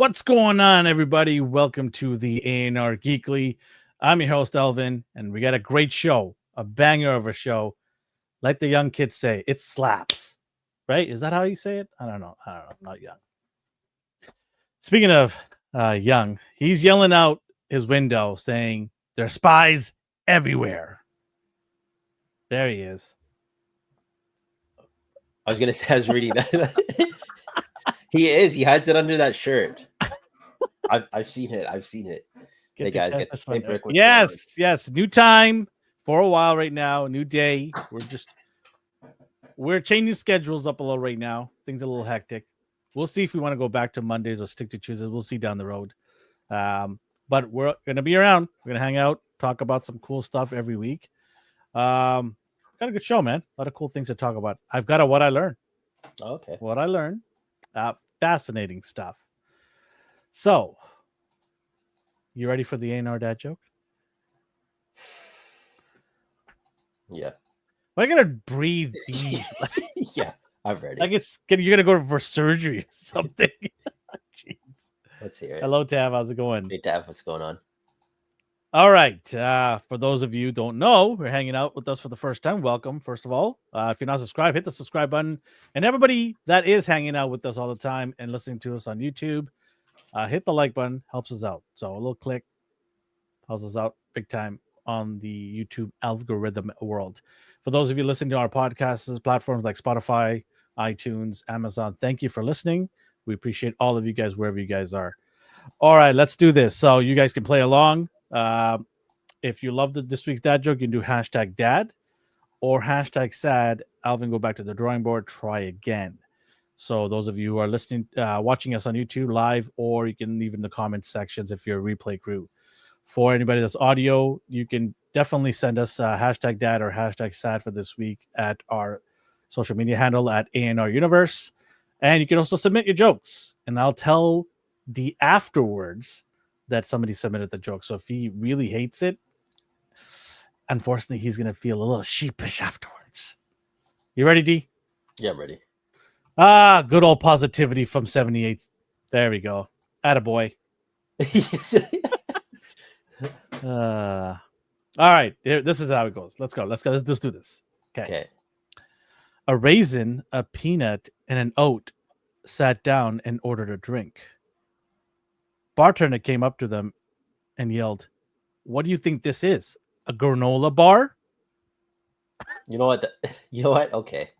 What's going on, everybody? Welcome to the ANR Geekly. I'm your host, Elvin, and we got a great show, a banger of a show. Like the young kids say, it slaps. Right? Is that how you say it? I don't know. I'm not young. Speaking of young, he's yelling out his window saying, "There's spies everywhere." There he is. I was gonna say I was reading that. He is. He hides it under that shirt. I've seen it. I've seen it. Hey guys, get this one. Yes. New time for a while right now. New day. We're changing schedules up a little right now. Things are a little hectic. We'll see if we want to go back to Mondays or stick to Tuesdays. We'll see down the road. But we're gonna be around. We're gonna hang out, talk about some cool stuff every week. Got a good show, man. A lot of cool things to talk about. I've got a what I learned. Okay. What I learned. Fascinating stuff. So, you ready for the ANR dad joke? Yeah. But I gotta breathe deep. Yeah, I'm ready. Like you're gonna go for surgery or something. Jeez. Let's hear it. Hello, Tav. How's it going? Hey, Tav, what's going on? All right. For those of you who don't know, we're hanging out with us for the first time. Welcome, first of all. If you're not subscribed, hit the subscribe button. And everybody that is hanging out with us all the time and listening to us on YouTube, hit the like button. Helps us out. So a little click helps us out big time on the YouTube algorithm world. For those of you listening to our podcasts, platforms like Spotify, iTunes, Amazon, thank you for listening. We appreciate all of you guys wherever you guys are. All right, let's do this. So you guys can play along. If you love this week's dad joke, you can do hashtag dad or hashtag sad. Alvin, go back to the drawing board, try again. So those of you who are listening, watching us on YouTube live, or you can leave in the comment sections if you're a replay crew. For anybody that's audio, you can definitely send us hashtag dad or hashtag sad for this week at our social media handle at ANR Universe. And you can also submit your jokes, and I'll tell the afterwards that somebody submitted the joke. So if he really hates it, unfortunately, he's going to feel a little sheepish afterwards. You ready, D? Yeah, I'm ready. Good old positivity from 78. There we go. Attaboy. All right. This is how it goes. Let's go. Let's do this. Okay. A raisin, a peanut, and an oat sat down and ordered a drink. Bartender came up to them and yelled, "What do you think this is? A granola bar?" You know what? Okay.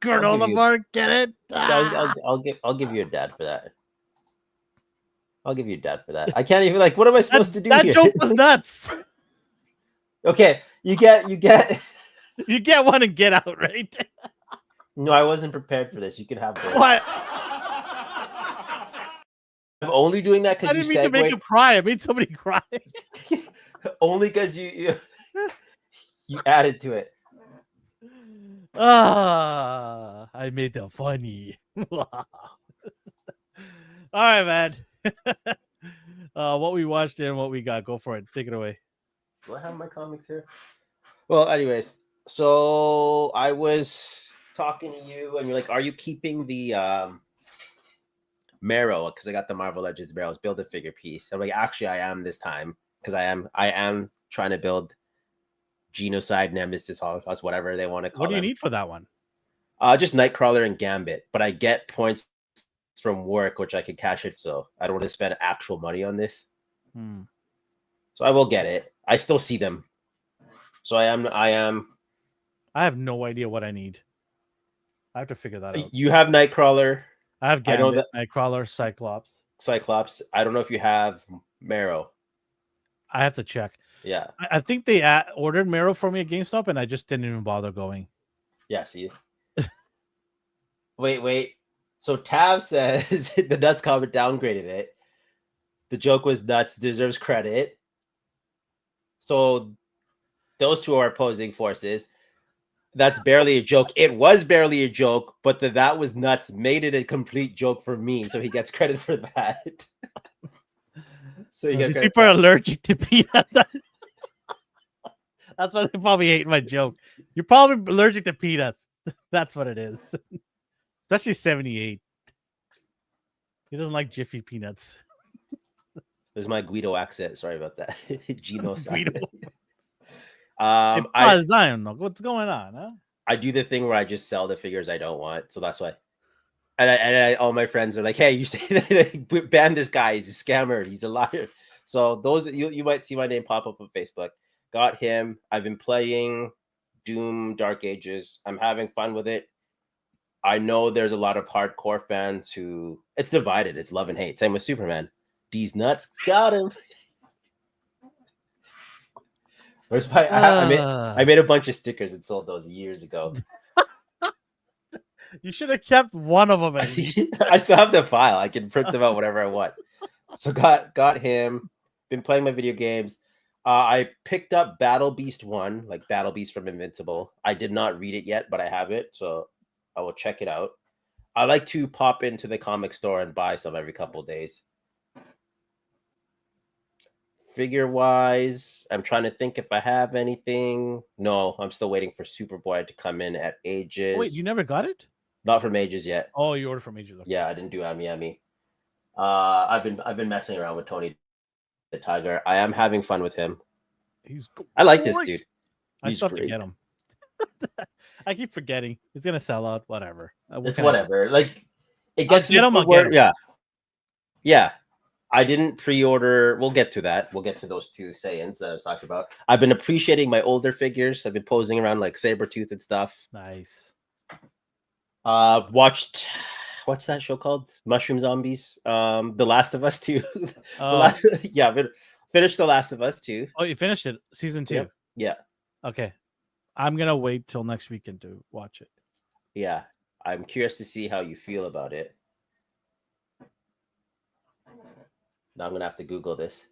Granola bar, get it? I'll give you a dad for that. I'll give you a dad for that. I can't even what am I supposed to do that here? That joke was nuts. Okay, you get you get one and get out, right? No, I wasn't prepared for this. You can have this. What? I'm only doing that because you mean to make him cry. I made somebody cry. Only because you added to it. I made them funny. All right, man. What we watched and what we got. Go for it. Take it away. Do I have my comics here? Well, anyways, so I was talking to you and you're like, are you keeping the Marrow? Because I got the Marvel Legends Marrow's Build-A-Figure piece. I'm like, actually, I am this time because I am trying to build Genocide, Nemesis, Holocaust, whatever they want to call it. What do you need for that one? Just Nightcrawler and Gambit, but I get points from work, which I can cash it, so I don't want to spend actual money on this. So I will get it. I still see them. So I have no idea what I need. I have to figure that out. You have Nightcrawler. I have Gambit, Nightcrawler, Cyclops. I don't know if you have Marrow. I have to check. Yeah. I think they ordered Marrow for me at GameStop, and I just didn't even bother going. Yeah, see. Wait. So Tav says the Nuts comment downgraded it. The joke was Nuts deserves credit. So those two are opposing forces. That's barely a joke. It was barely a joke, but that was Nuts made it a complete joke for me, so he gets credit for that. So these people are allergic to peanuts. That's why they probably hate my joke. You're probably allergic to peanuts. That's what it is. Especially 78. He doesn't like Jiffy peanuts. There's my Guido accent. Sorry about that. Gino Guido. Hey, I Buzz, I don't know what's going on, huh? I do the thing where I just sell the figures I don't want, so that's why. And all my friends are like, "Hey, you say that ban this guy? He's a scammer. He's a liar." So those you might see my name pop up on Facebook. Got him. I've been playing Doom Dark Ages. I'm having fun with it. I know there's a lot of hardcore fans who it's divided. It's love and hate. Same with Superman. These nuts got him. Where's my? I made a bunch of stickers and sold those years ago. You should have kept one of them at least. I still have the file. I can print them out whenever I want. So got him. Been playing my video games. I picked up Battle Beast 1, like Battle Beast from Invincible. I did not read it yet, but I have it, so I will check it out. I like to pop into the comic store and buy some every couple of days. Figure wise, I'm trying to think if I have anything. No, I'm still waiting for Superboy to come in at Ages. Wait, you never got it? Not from Ages yet. Oh, you ordered from Ages. Okay. Yeah, I didn't do Ami. I've been messing around with Tony the Tiger. I am having fun with him. I like this dude. I still have to get him. I keep forgetting. He's gonna sell out. Whatever. It's whatever. Like it gets to the point where, yeah. I didn't pre-order. We'll get to that. We'll get to those two Saiyans that I was talking about. I've been appreciating my older figures. I've been posing around like Sabretooth and stuff. Nice. Watched what's that show called? Mushroom Zombies. The Last of Us 2. Finished The Last of Us 2. Oh, you finished it, season 2. Yeah. Okay. I'm gonna wait till next weekend to watch it. Yeah, I'm curious to see how you feel about it. Now I'm gonna have to Google this.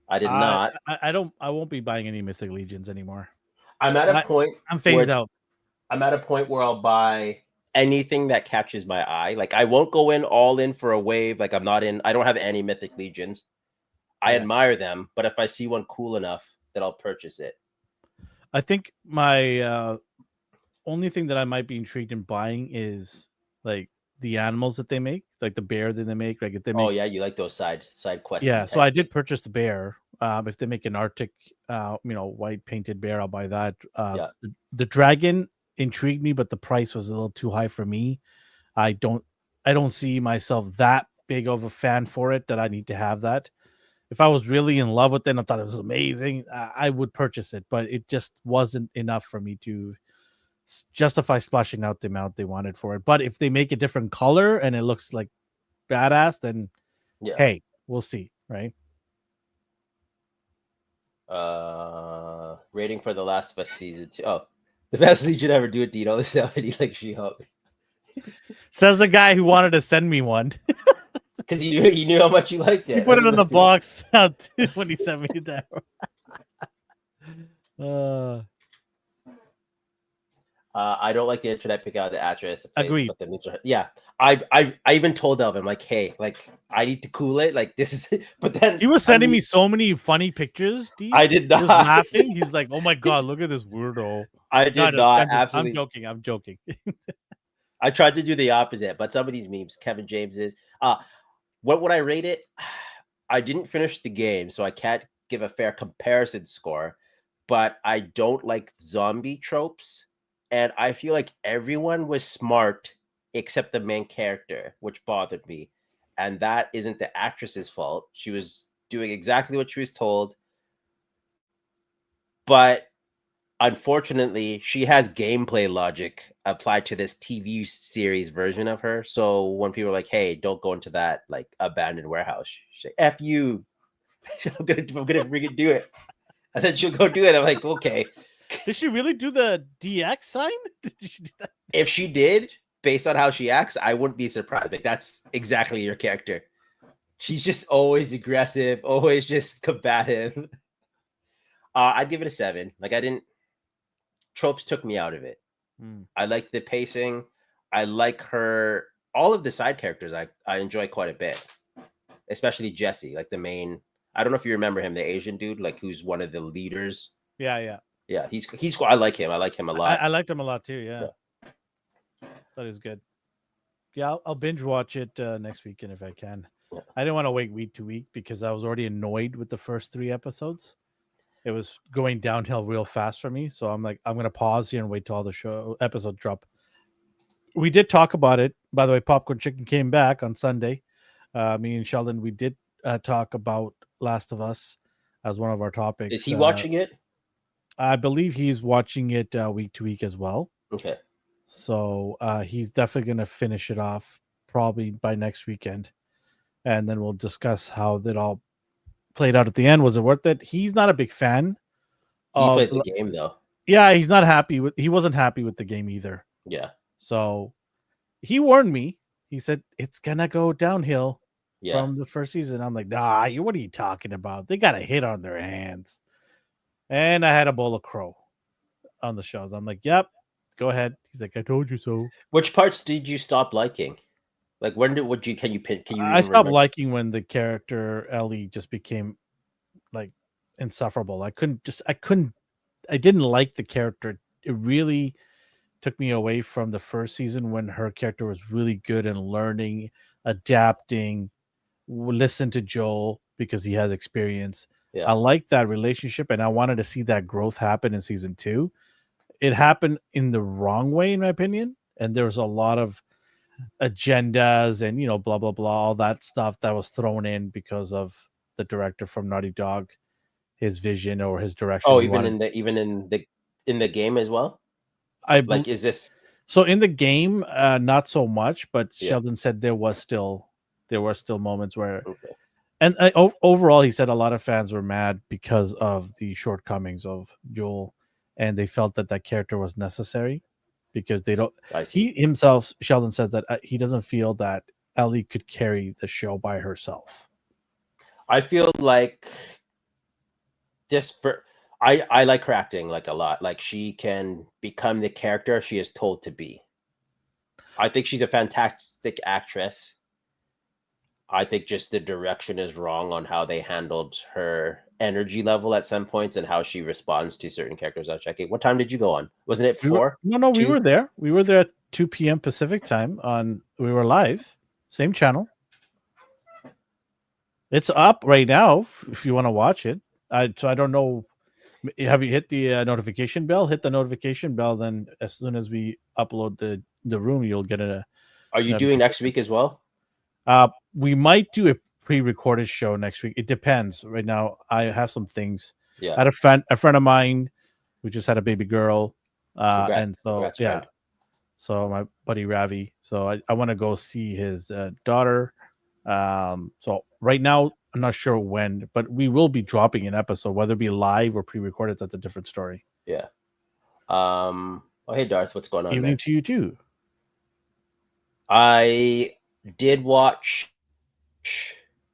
I did not. I won't be buying any Mythic Legions anymore. I'm at a point. I'm phased out. I'm at a point where I'll buy anything that catches my eye. Like I won't go in all in for a wave. Like I don't have any Mythic Legions. I admire them, but if I see one cool enough, then I'll purchase it. I think my only thing that I might be intrigued in buying is like the animals that they make, like the bear that they make. Like if they make, oh yeah, you like those side quests. Yeah, so I did purchase the bear. If they make an Arctic, white painted bear, I'll buy that. The dragon intrigued me, but the price was a little too high for me. I don't see myself that big of a fan for it that I need to have that. If I was really in love with it and I thought it was amazing, I would purchase it, but it just wasn't enough for me to justify splashing out the amount they wanted for it. But if they make a different color and it looks like badass, then hey, we'll see, right? Rating for The Last of Us season 2. Oh, the best Legion ever do it, Dino. Is that he like She-Hulk? Says the guy who wanted to send me one. Because you knew how much you liked it. He put it in the box when he sent me that. I don't like the internet pick out the address. Agreed. Yeah, I even told Elvin like, hey, like I need to cool it. Like this is. But then he was sending me so many funny pictures. I did not. He was laughing. He's like, "Oh my god, look at this weirdo." I did not. Absolutely. I'm joking. I tried to do the opposite, but some of these memes, Kevin James is. What would I rate it? I didn't finish the game, so I can't give a fair comparison score. But I don't like zombie tropes. And I feel like everyone was smart except the main character, which bothered me. And that isn't the actress's fault. She was doing exactly what she was told. But unfortunately, she has gameplay logic applied to this TV series version of her. So when people are like, hey, don't go into that like abandoned warehouse, she's like, F you. I'm gonna freaking do it. And then she'll go do it. I'm like, okay. Did she really do the DX sign? Did she do that? If she did, based on how she acts, I wouldn't be surprised. Like that's exactly your character. She's just always aggressive, always just combative. I'd give it a 7. Like tropes took me out of it. I like the pacing. I like her. All of the side characters I enjoy quite a bit, especially Jesse, like the main. I don't know if you remember him, the Asian dude, like who's one of the leaders. Yeah. He's. I like him. I like him a lot. I liked him a lot too. Yeah. Thought he was good. Yeah, I'll binge watch it next weekend if I can. Yeah. I didn't want to wait week to week because I was already annoyed with the first 3 episodes. It was going downhill real fast for me, so I'm like, I'm gonna pause here and wait till all the show episodes drop. We did talk about it, by the way. Popcorn Chicken came back on Sunday. Me and Sheldon, we did talk about Last of Us as one of our Is topics. he watching it? I believe he's watching it week to week as well. Okay. So he's definitely going to finish it off probably by next weekend. And then we'll discuss how that all played out at the end. Was it worth it? He's not a big fan He of. played the game though. Yeah, he's not happy with. He wasn't happy with the game either. Yeah. So he warned me. He said it's gonna go downhill Yeah. from the first season. I'm like, nah, what are you talking about? They got a hit on their hands. And I had a bowl of crow on the shows. I'm like, yep, go ahead. He's like, I told you so. Which parts did you stop liking? Like when did would you can you pin can you I even stopped remember? liking when the character Ellie just became like insufferable. I didn't like the character. It really took me away from the first season when her character was really good and learning, adapting, listen to Joel because he has experience. I Yeah. like that relationship and I wanted to see that growth happen in season 2. It happened in the wrong way in my opinion, and there was a lot of agendas and blah blah blah, all that stuff that was thrown in because of the director from Naughty Dog, his vision or his direction Oh, he wanted. even in the game as well? I Like is this So in the game, not so much, but yeah. Sheldon said there were still moments where, Okay. and overall, he said a lot of fans were mad because of the shortcomings of Joel, and they felt that that character was necessary because they don't. I see. He himself, Sheldon, says that he doesn't feel that Ellie could carry the show by herself. I feel like this for I like her acting like a lot. Like she can become the character she is told to be. I think she's a fantastic actress. I think just the direction is wrong on how they handled her energy level at some points and how she responds to certain characters. I'll check it. What time did you go on? Wasn't it We were 4? no, we 2? were there. We were there at 2 p.m. Pacific time. We were live, same channel. It's up right now if you want to watch it. I don't know. Have you hit the notification bell? Hit the notification bell. Then as soon as we upload the room, you'll get a. Are you doing next week as well? We might do a pre-recorded show next week. It depends. Right now, I have some things. Yeah. I had a friend of mine who just had a baby girl, and so Congrats, yeah. friend. So my buddy Ravi. So I want to go see his daughter. So right now I'm not sure when, but we will be dropping an episode, whether it be live or pre-recorded. That's a different story. Yeah. Oh hey Darth, what's going on? Evening to you too. I did watch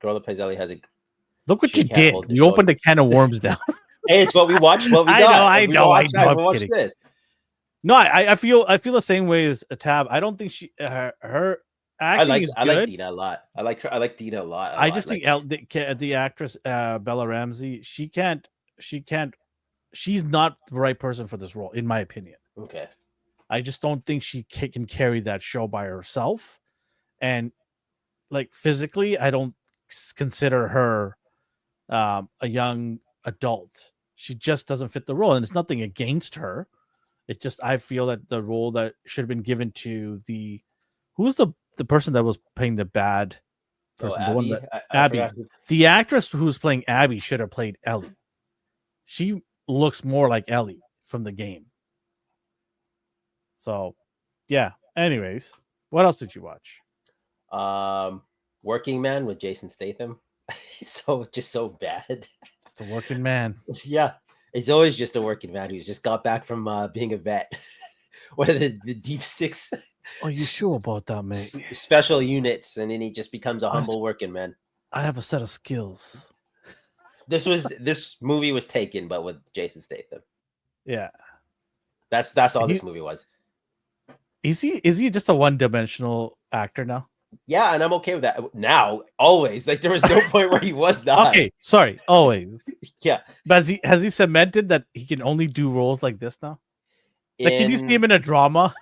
Girl That Plays Ellie has a Look what She you Can't did. Hold the You opened Shoulder. a can of worms down. Hey, it's what we watched, what we I got. know, I We know, watched I know, that. I'm We watched kidding. this. No, I feel the same way as a Tab. I don't think her acting is good. I like Dina a lot. I like Dina a lot. I just think the actress Bella Ramsey, she's not the right person for this role, in my opinion. Okay. I just don't think she can carry that show by herself, and like physically, I don't consider her a young adult. She just doesn't fit the role, and it's nothing against her. It just I feel that the role that should have been given to who's the person that was playing the bad person, the one that Abby, the actress who's playing Abby should have played Ellie. She looks more like Ellie from the game. So, yeah. Anyways, what else did you watch? Working Man with Jason Statham. Just so bad. Just a working man. Yeah. He's always just a working man who's just got back from being a vet. One of the Deep Six. Are you sure about that, mate? Special units, and then he just becomes a humble working man. I have a set of skills. This movie was Taken, but with Jason Statham. Yeah. That's all this movie was. Is he just a one-dimensional actor now? Yeah, and I'm okay with that. Now, always. Like there was no point where he was not. Okay, sorry, always. Yeah. But has he cemented that he can only do roles like this now? Like, can you see him in a drama?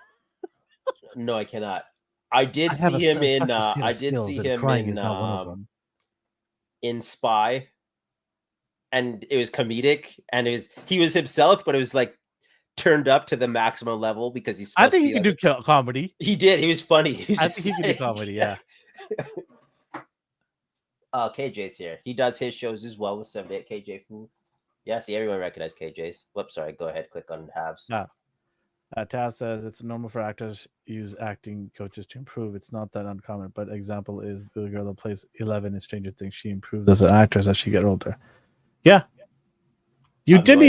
No, I cannot. I did I have see him a in. special set I of did skills, see and him crying is not one of them. in Spy, and it was comedic, and he was himself, but it was like turned up to the maximum level because he's I supposed to think he be can like. do comedy. He did. He was funny. He's I think just he can do like, comedy. Yeah. KJ's here. He does his shows as well with 78 KJ Fu. Yeah, see, everyone recognizes KJ's. Whoops, sorry. Go ahead. Click on halves. Yeah. Taz says it's normal for actors use acting coaches to improve. It's not that uncommon. But example is the girl that plays 11 in Stranger Things. She improves as an actress as she get older. Yeah. You didn't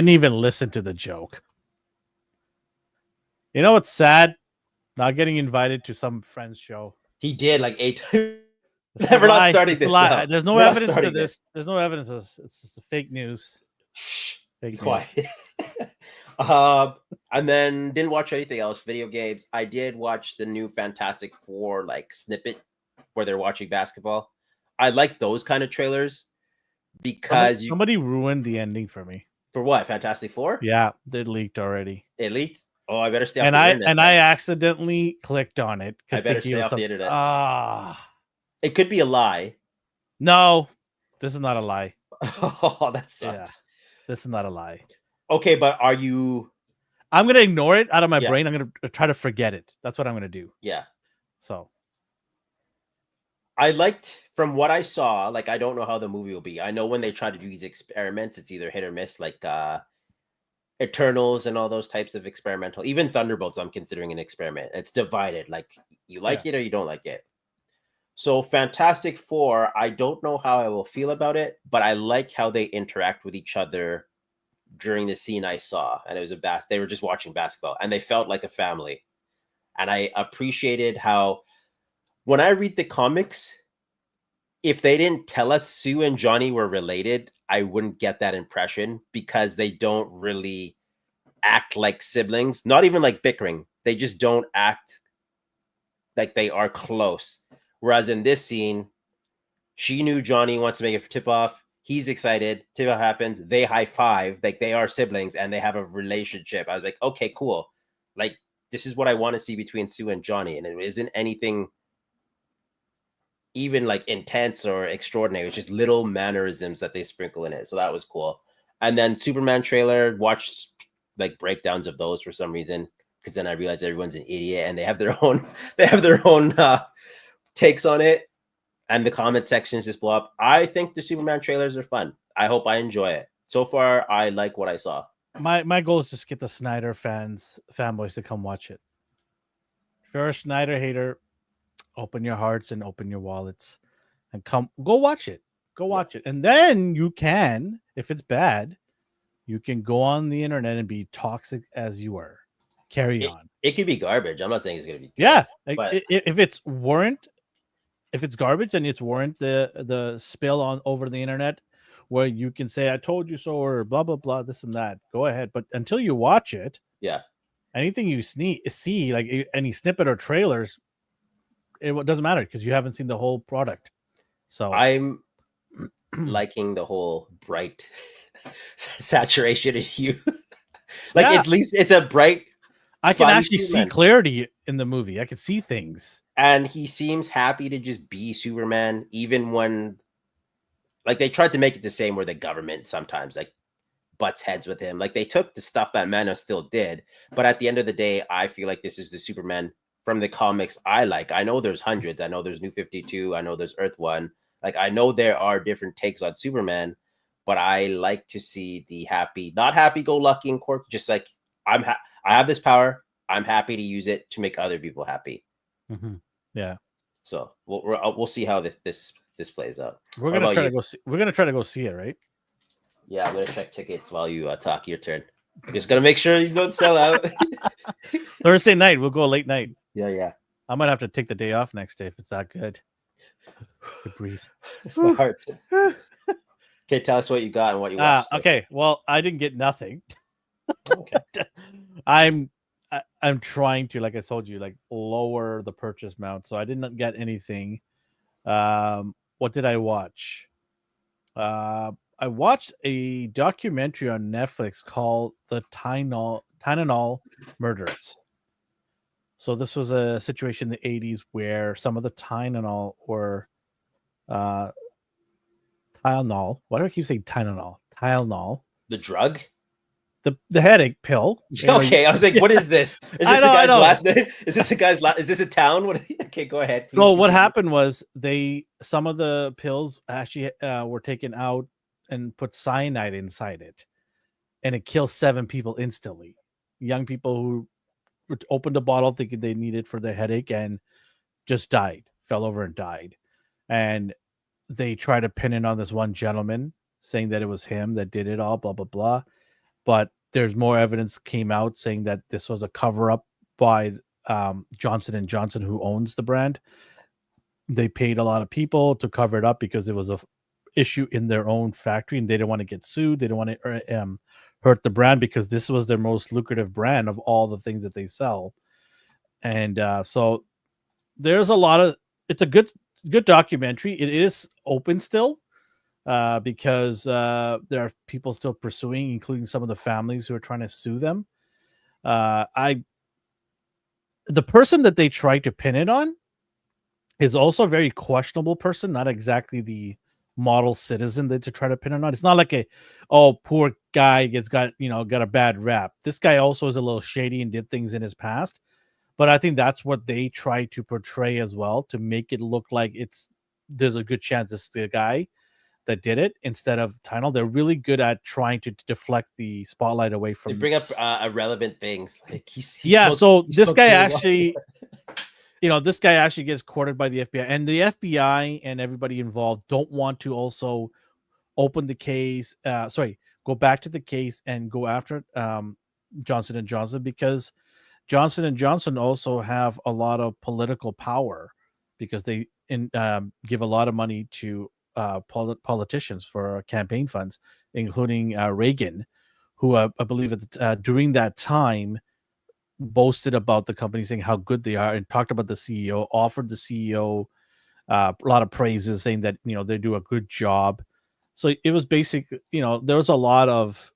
even listen to the joke. You know what's sad? Not getting invited to some friend's show. He did like 8 times. It's a We're not lie. starting It's a this lie. now. There's no We're not evidence to starting this. There's no evidence of this. It's just fake news. Shh. Be Fake quiet. news. And then didn't watch anything else. Video games. I did watch the new Fantastic Four like snippet where they're watching basketball. I like those kind of trailers because somebody ruined the ending for me. For what? Fantastic Four? Yeah, they leaked already. It leaked? Oh, I better stay off And the I internet. I accidentally clicked on it. I better stay off the internet. It could be a lie. No, this is not a lie. Oh, that sucks. Yeah, this is not a lie. Okay, but are you? I'm gonna ignore it out of my brain. I'm gonna try to forget it. That's what I'm gonna do. Yeah. So I liked from what I saw. Like, I don't know how the movie will be. I know when they try to do these experiments, it's either hit or miss. Like Eternals and all those types of experimental. Even Thunderbolts, I'm considering an experiment. It's divided. Like you like it or you don't like it. So Fantastic Four, I don't know how I will feel about it, but I like how they interact with each other during the scene I saw. And it was they were just watching basketball and they felt like a family. And I appreciated how when I read the comics, if they didn't tell us Sue and Johnny were related, I wouldn't get that impression because they don't really act like siblings, not even like bickering. They just don't act like they are close. Whereas in this scene, she knew Johnny wants to make a tip off. He's excited. Tip off happens. They high five. Like they are siblings and they have a relationship. I was like, okay, cool. Like this is what I want to see between Sue and Johnny. And it isn't anything even like intense or extraordinary. It's just little mannerisms that they sprinkle in it. So that was cool. And then Superman trailer, watched like breakdowns of those for some reason. Because then I realized everyone's an idiot and they have their own takes on it. And the comment sections just blow up. I think the Superman trailers are fun. I hope I enjoy it. So far, I like what I saw. My goal is just get the Snyder fanboys to come watch it. If you're a Snyder hater, open your hearts and open your wallets and go watch it. Go watch it. And then you can, if it's bad, you can go on the internet and be toxic as you were. Carry on. It could be garbage. I'm not saying it's going to be good. Yeah. But if it's garbage, then it's warrant the spill on over the internet where you can say, I told you so, or blah, blah, blah, this and that. Go ahead. But until you watch it, anything you see, like any snippet or trailers, it doesn't matter because you haven't seen the whole product. So I'm liking the whole bright saturation in hue. At least it's a bright. I can actually see clarity in the movie. I can see things. And he seems happy to just be Superman, even when like they tried to make it the same where the government sometimes like butts heads with him. Like they took the stuff that Man of Steel did, but at the end of the day, I feel like this is the Superman from the comics I like. I know there's hundreds. I know there's New 52. I know there's Earth 1. Like I know there are different takes on Superman, but I like to see the not happy-go-lucky and quirky, just like I have this power. I'm happy to use it to make other people happy. Mm-hmm. Yeah. So we'll see how this plays out. We're gonna try to go see. We're gonna try to go see it, right? Yeah, I'm gonna check tickets while you talk. Your turn. Just gotta make sure you don't sell out. Thursday night, we'll go late night. Yeah. I might have to take the day off next day if it's that good. To breathe. My heart. Okay, tell us what you got and what you watched. Okay, well, I didn't get nothing. Okay. I'm trying to, like I told you, like lower the purchase amount, so I didn't get anything. What did I watch? I watched a documentary on Netflix called The Tylenol Murders. So this was a situation in the 80s where some of the Tylenol or uh, Tylenol. Why do I keep saying Tylenol? Tylenol, The drug? the headache pill. Okay, I was like, Yeah, what is this? Is I this know, a I guy's know. last name? Is this a guy's last? Is this a town? What? Okay, go ahead. Please So what continue. happened was some of the pills actually were taken out and put cyanide inside it, and it kills 7 people instantly. Young people who opened a bottle thinking they needed for their headache and just died, fell over and died. And they tried to pin it on this one gentleman, saying that it was him that did it all, blah blah blah. But there's more evidence came out saying that this was a cover up by Johnson and Johnson, who owns the brand. They paid a lot of people to cover it up because it was a issue in their own factory, and they didn't want to get sued. They didn't want to hurt the brand because this was their most lucrative brand of all the things that they sell. And so there's a lot of it's a good documentary. It is open still because there are people still pursuing, including some of the families who are trying to sue them. I the person that they tried to pin it on is also a very questionable person, not exactly the model citizen that to try to pin it on. It's not like poor guy got a bad rap. This guy also is a little shady and did things in his past. But I think that's what they try to portray as well, to make it look like there's a good chance it's the guy that did it instead of Tylenol. They're really good at trying to deflect the spotlight away They from. bring up irrelevant things like he Yeah, smoked. so He this smoked guy marijuana. actually, this guy actually gets courted by the FBI, and the FBI and everybody involved don't want to also open the case. Go back to the case and go after Johnson and Johnson, because Johnson and Johnson also have a lot of political power because they give a lot of money to politicians for campaign funds, including Reagan, who I believe during that time boasted about the company, saying how good they are, and talked about the CEO, offered the CEO a lot of praises, saying that they do a good job. So it was basic. There was a lot of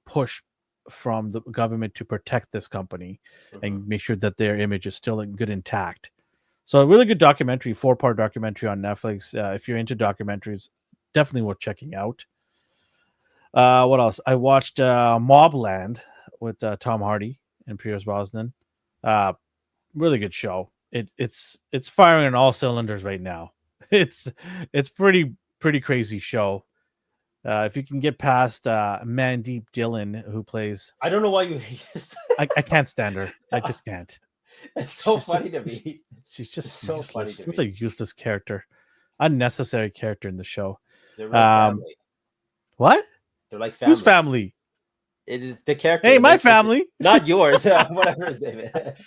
push from the government to protect this company and make sure that their image is still good intact. So a really good documentary, 4-part documentary on Netflix. If you're into documentaries, definitely worth checking out. What else? I watched Mobland with Tom Hardy and Pierce Brosnan. Uh, really good show. It's firing on all cylinders right now. It's pretty crazy show. If you can get past Mandeep Dillon, who plays, I don't know why you hate this. I can't stand her. I just can't. It's so funny to She's, me. she's It's just so funny useless. to Such a me. useless character, unnecessary character in the show. They're like Um, family. what? They're like Whose family. family? It is the character, Hey, the my main character. family. Not yours. Whatever his name is.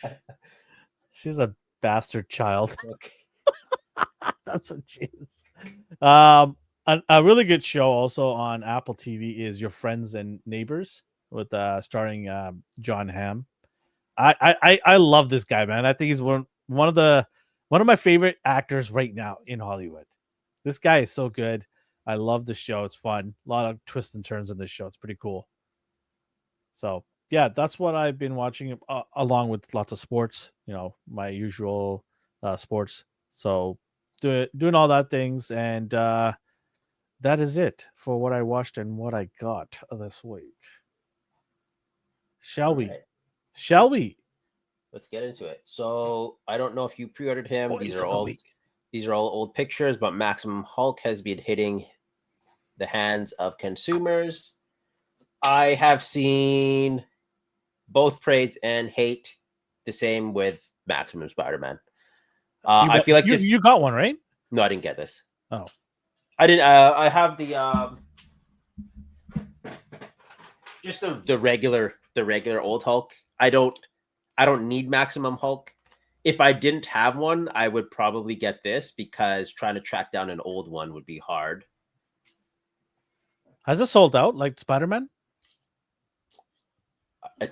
She's a bastard child. Okay. That's what she is. A really good show also on Apple TV is Your Friends and Neighbors with starring John Hamm. I love this guy, man. I think he's one of my favorite actors right now in Hollywood. This guy is so good. I love the show. It's fun. A lot of twists and turns in this show. It's pretty cool. So yeah, that's what I've been watching, along with lots of sports. My usual sports. So doing all that things, and that is it for what I watched and what I got this week. Shall All we? right. Shall we? Let's get into it. So I don't know if you pre-ordered him. Boys of the week. These are all old pictures, but Maximum Hulk has been hitting the hands of consumers. I have seen both praise and hate. The same with Maximum Spider-Man. I feel like this. You got one, right? No, I didn't get this. Oh, I didn't. I have the just the regular old Hulk. I don't need Maximum Hulk. If I didn't have one, I would probably get this because trying to track down an old one would be hard. has it sold out like Spider-Man? I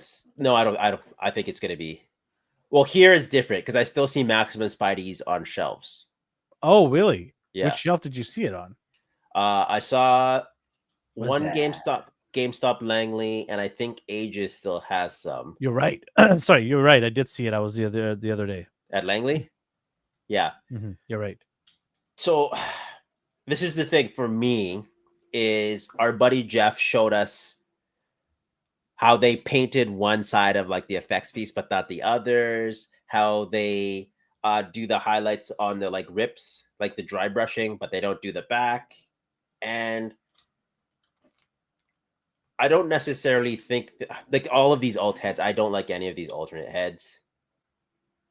think it's gonna be. Well, here is different because I still see Maximum Spideys on shelves. Oh, really? Yeah. Which shelf did you see it on? I saw What's one that? GameStop. GameStop Langley, and I think Aegis still has some You're right. Sorry, you're right. I did see it. I was the other day. at Langley. Yeah. You're right. So this is the thing for me is our buddy Jeff showed us how they painted one side of like the effects piece but not the others, how they do the highlights on the like rips, like the dry brushing, but they don't do the back. And I don't necessarily think like all of these alt heads, I don't like any of these alternate heads.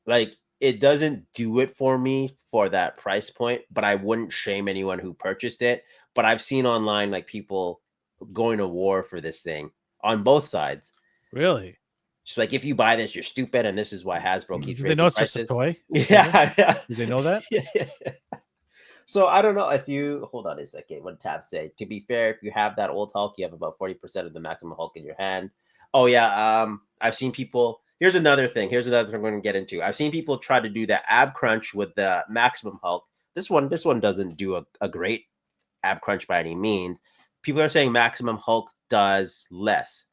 Like it doesn't do it for me for that price point, but I wouldn't shame anyone who purchased it. But I've seen online like people going to war for this thing on both sides. Really? Just like if you buy this, you're stupid, and this is why Hasbro keeps Do they know raising it's prices. just a toy? Yeah, yeah. Do they know that? Yeah. So I don't know if you hold on a second. What did Tab say? To be fair, if you have that old Hulk, you have about 40% of the maximum Hulk in your hand. Oh yeah. I've seen people. Here's another thing. Here's another thing I'm going to get into. I've seen people try to do that ab crunch with the maximum Hulk. This one doesn't do a great ab crunch by any means. People are saying maximum Hulk does less.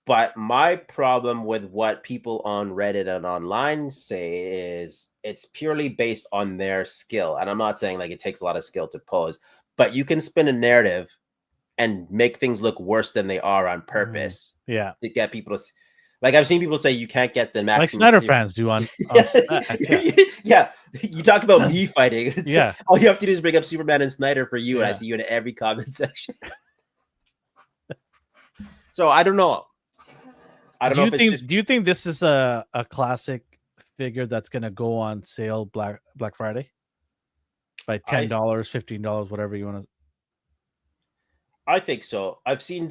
But my problem with what people on Reddit and online say is it's purely based on their skill. And I'm not saying like it takes a lot of skill to pose, but you can spin a narrative and make things look worse than they are on purpose Yeah. to get people to. Like I've seen people say you can't get the maximum. Like Snyder fans do on Smack, yeah. Yeah. You talk about me fighting. Yeah. All you have to do is bring up Superman and Snyder for you, and I Yeah. see you in every comment section. So I don't know. I don't know if it's just. Do you think this is a classic figure that's gonna go on sale Black Friday? By $10, $15, whatever you want to. I think so. I've seen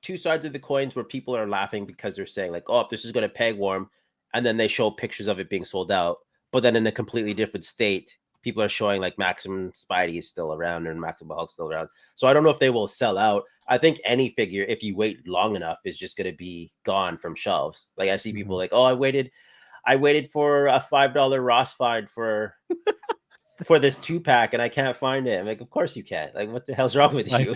two sides of the coins where people are laughing because they're saying like, "Oh, this is going to peg warm," and then they show pictures of it being sold out. But then in a completely different state, people are showing like Maximum Spidey is still around and Maximum Hulk still around. So I don't know if they will sell out. I think any figure, if you wait long enough, is just going to be gone from shelves. Like I see people like, "Oh, I waited for a $5 Ross find for." For this 2-pack and I can't find it. I'm like, of course you can't. Like, what the hell's wrong with you?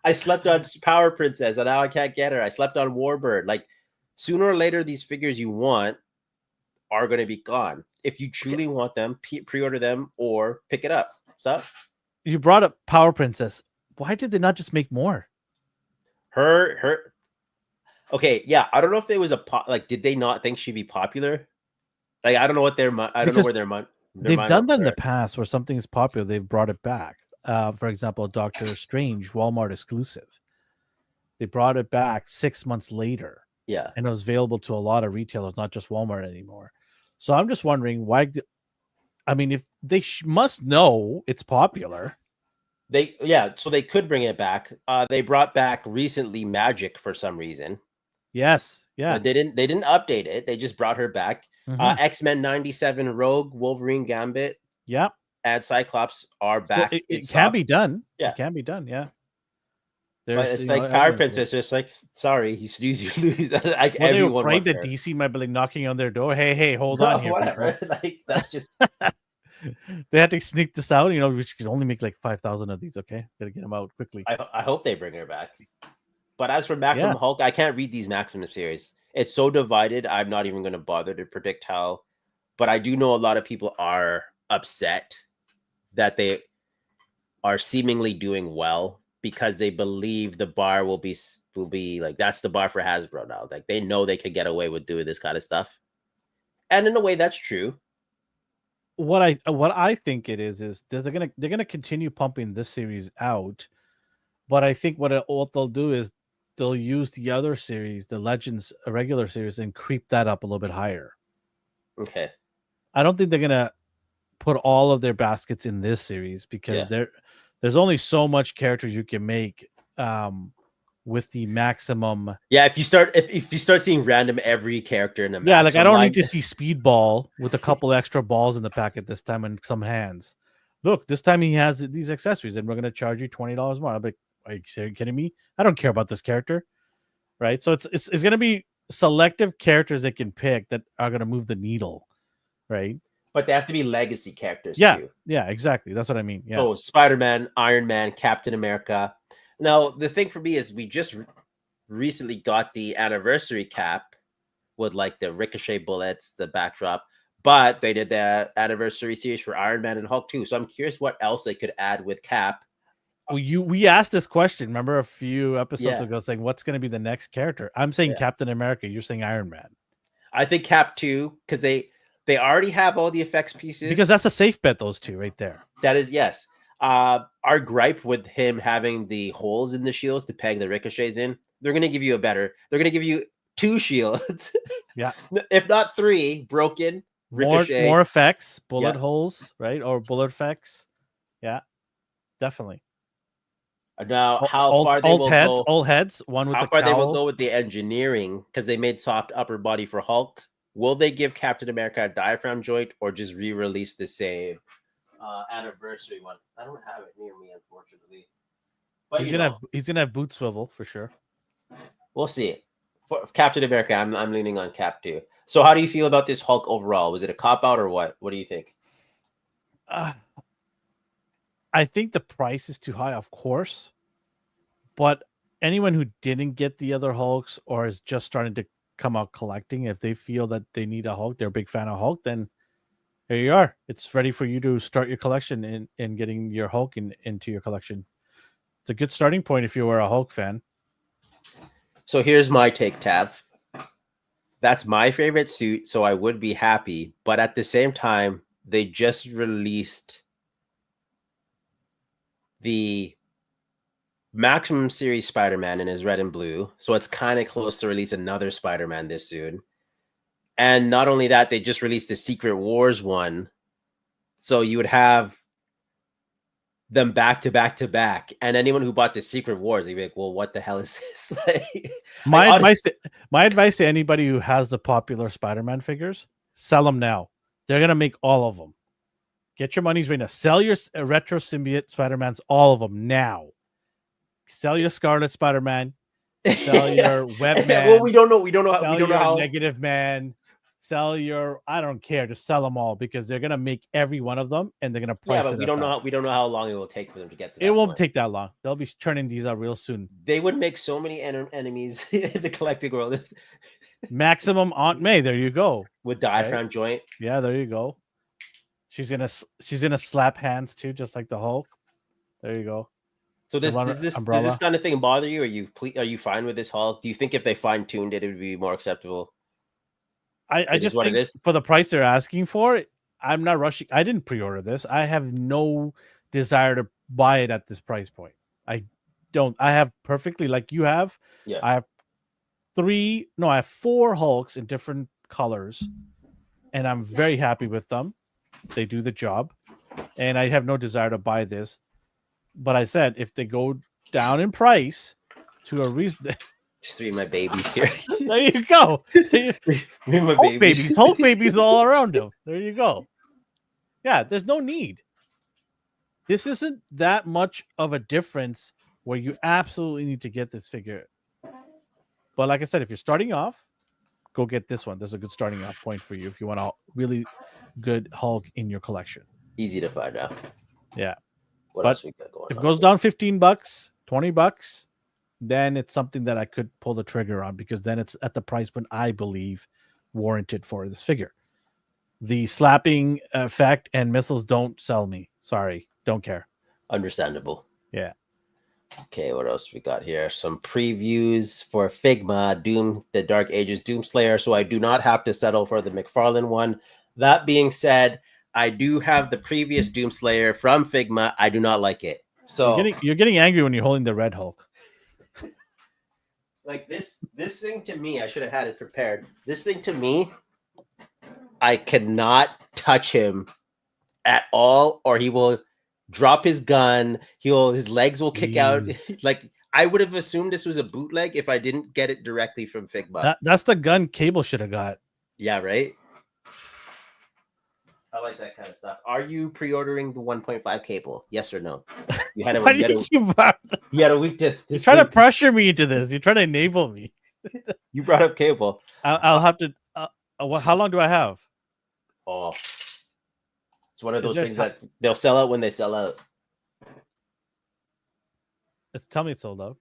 I slept on Power Princess and now I can't get her. I slept on Warbird. Like, sooner or later, these figures you want are going to be gone. If you truly want them, pre-order them or pick it up. So, you brought up Power Princess. Why did they not just make more? Her. Okay, yeah. I don't know if there was like, did they not think she'd be popular? Like, I don't know what I don't know where their money. They've done that in the past where something is popular, they've brought it back. For example, Doctor Strange, Walmart exclusive. They brought it back 6 months later. Yeah. And it was available to a lot of retailers, not just Walmart anymore. So I'm just wondering why. I mean, if they must know it's popular. So they could bring it back. They brought back recently Magic for some reason. Yes. Yeah. They didn't update it. They just brought her back. X-Men 97 Rogue, Wolverine Gambit, and Cyclops are back. Well, it can be done. Yeah. It can be done. Yeah. But it's like Power Princess. Just like, sorry, you snooze, you lose. Like, they were afraid that DC might be like knocking on their door. Hey, hold on here. Whatever. Like, that's just. They had to sneak this out. We could only make like 5,000 of these. Okay, gotta get them out quickly. I hope they bring her back. But as for Maximum Hulk, I can't read these Maximum series. It's so divided. I'm not even going to bother to predict how. But I do know a lot of people are upset that they are seemingly doing well because they believe the bar will be like, that's the bar for Hasbro now. Like they know they could get away with doing this kind of stuff. And in a way, that's true. What I think it is they're gonna continue pumping this series out, but I think what they'll do is they'll use the other series, the Legends regular series, and creep that up a little bit higher. Okay. I don't think they're gonna put all of their baskets in this series because there's only so much characters you can make with the maximum. Yeah, if you start seeing random every character in the like I don't need to see Speedball with a couple extra balls in the packet this time and some hands. Look, this time he has these accessories and we're gonna charge you $20 more. I'm like, are you kidding me? I don't care about this character, right? So it's gonna be selective characters they can pick that are gonna move the needle, right? But they have to be legacy characters too. too. Yeah, exactly. That's what I mean. Yeah. Oh, Spider-Man, Iron Man, Captain America. Now, the thing for me is we just recently got the anniversary cap with like the ricochet bullets, the backdrop, but they did the anniversary series for Iron Man and Hulk too. So I'm curious what else they could add with Cap. We asked this question, remember, a few episodes Yeah. ago, saying what's going to be the next character. I'm saying Yeah. Captain America. You're saying Iron Man. I think Cap too, because they already have all the effects pieces. Because that's a safe bet, those two right there. That is, yes. Our gripe with him having the holes in the shields to peg the ricochets in, they're going to give you they're going to give you 2 shields. Yeah. If not 3, broken, ricochet. More effects, bullet Yeah. holes, right? Or bullet effects. Yeah, definitely. Now, how far they will go. Old heads, one with how the far cowl. they will go with the engineering, because they made soft upper body for Hulk. Will they give Captain America a diaphragm joint or just re-release the same anniversary one? I don't have it near me, unfortunately. But he's gonna have boot swivel for sure. We'll see. For Captain America, I'm leaning on Cap too. So how do you feel about this Hulk overall? Was it a cop out or what? What do you think? I think the price is too high, of course. But anyone who didn't get the other Hulks or is just starting to come out collecting, if they feel that they need a Hulk, they're a big fan of Hulk, then here you are. It's ready for you to start your collection and getting your Hulk into your collection. It's a good starting point if you were a Hulk fan. So here's my take, Tav. That's my favorite suit, so I would be happy. But at the same time, they just released the Maximum Series Spider-Man in his red and blue. So it's kind of close to release another Spider-Man this soon. And not only that, they just released the Secret Wars one. So you would have them back to back to back. And anyone who bought the Secret Wars, they'd be like, well, what the hell is this? My advice to anybody who has the popular Spider-Man figures, sell them now. They're going to make all of them. Get your money's right now. Sell your retro symbiote Spider-Mans, all of them now. Sell your Scarlet Spider-Man. Sell your Webman. Well, we don't know. We don't know how. Negative Man. Sell your. I don't care. Just sell them all because they're gonna make every one of them and they're gonna price it. Yeah, but we don't know. We don't know how long it will take for them to get to that. It won't take that long. They'll be churning these out real soon. They would make so many enemies in the collecting world. Maximum Aunt May. There you go. With diaphragm joint. Yeah, there you go. She's gonna slap hands too, just like the Hulk. There you go. So does this kind of thing bother you? Are you fine with this Hulk? Do you think if they fine tuned it, it would be more acceptable? I just think for the price they're asking for it, I'm not rushing. I didn't pre-order this. I have no desire to buy it at this price point. I don't. I have perfectly like you have. Yeah. I have 4 Hulks in different colors, and I'm very happy with them. They do the job, and I have no desire to buy this. But I said if they go down in price to a reason. Just 3 of my babies here. There you go. 3 of my babies. Hulk babies all around him. There you go. Yeah, there's no need. This isn't that much of a difference where you absolutely need to get this figure. But like I said, if you're starting off, go get this one. There's a good starting off point for you if you want a really good Hulk in your collection. Easy to find out. Yeah. What else we got going on? If it goes down $15, $20, then it's something that I could pull the trigger on because then it's at the price when I believe warranted for this figure. The slapping effect and missiles don't sell me. Sorry, don't care. Understandable. Yeah. Okay, what else we got here? Some previews for Figma, Doom, the Dark Ages Doomslayer. So I do not have to settle for the McFarlane one. That being said, I do have the previous Doomslayer from Figma. I do not like it. So you're getting angry when you're holding the Red Hulk. Like this thing to me, I should have had it prepared. This thing to me, I cannot touch him at all, or he will drop his gun. His legs will kick out. Like I would have assumed this was a bootleg if I didn't get it directly from Figma. That's the gun Cable should have got. Yeah, right. I like that kind of stuff. Are you pre-ordering the 1.5 Cable? Yes or no? You had a week to. You're trying to pressure me into this. You're trying to enable me. You brought up Cable. I'll have to. How long do I have? Oh, it's one of those things that they'll sell out when they sell out. Tell me it's sold out.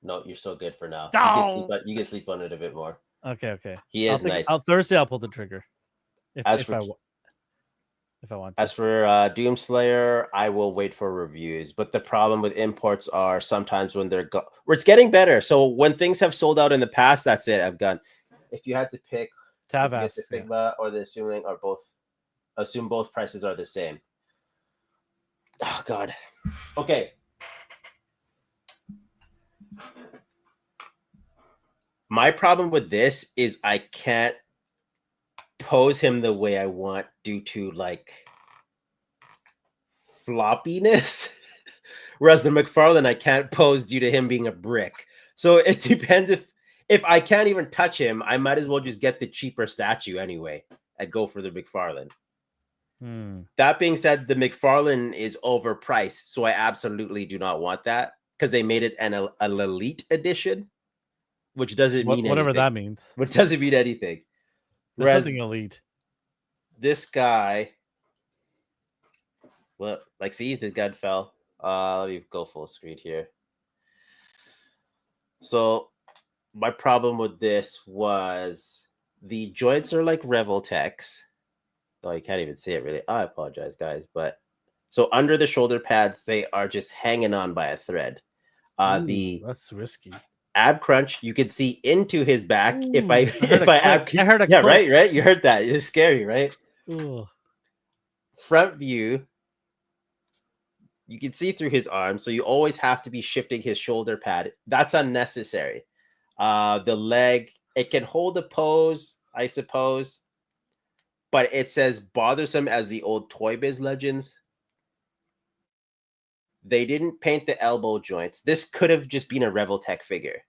No, you're so good for now. Oh! You can sleep on it a bit more. Okay. He is nice. Thursday I'll pull the trigger. As If for I want to. As for Doomslayer, I will wait for reviews. But the problem with imports are sometimes when they're where it's getting better. So when things have sold out in the past, that's it. I've gone. If you had to pick, Tav you get asks, the Figma or the Assuming are both. Assume both prices are the same. Oh God. Okay. My problem with this is I can't pose him the way I want due to like floppiness. Whereas the McFarlane I can't pose due to him being a brick. So it depends if I can't even touch him, I might as well just get the cheaper statue anyway. I'd go for the McFarlane. That being said, the McFarlane is overpriced, so I absolutely do not want that because they made it an elite edition, which doesn't mean whatever anything. that means. Which doesn't mean anything. There's nothing elite. This guy, well, like, see, the gun fell. Let me go full screen here. So my problem with this was the joints are like Revoltex. Oh, you can't even see it really. I apologize, guys. But so under the shoulder pads, they are just hanging on by a thread. That's risky. Ab crunch, you can see into his back. If I heard a yeah, click. right. You heard that. It's scary, right? Ooh. Front view, you can see through his arm, so you always have to be shifting his shoulder pad. That's unnecessary. The leg, it can hold a pose, I suppose, but it says bothersome as the old Toy Biz legends. They didn't paint the elbow joints. This could have just been a Revoltech figure,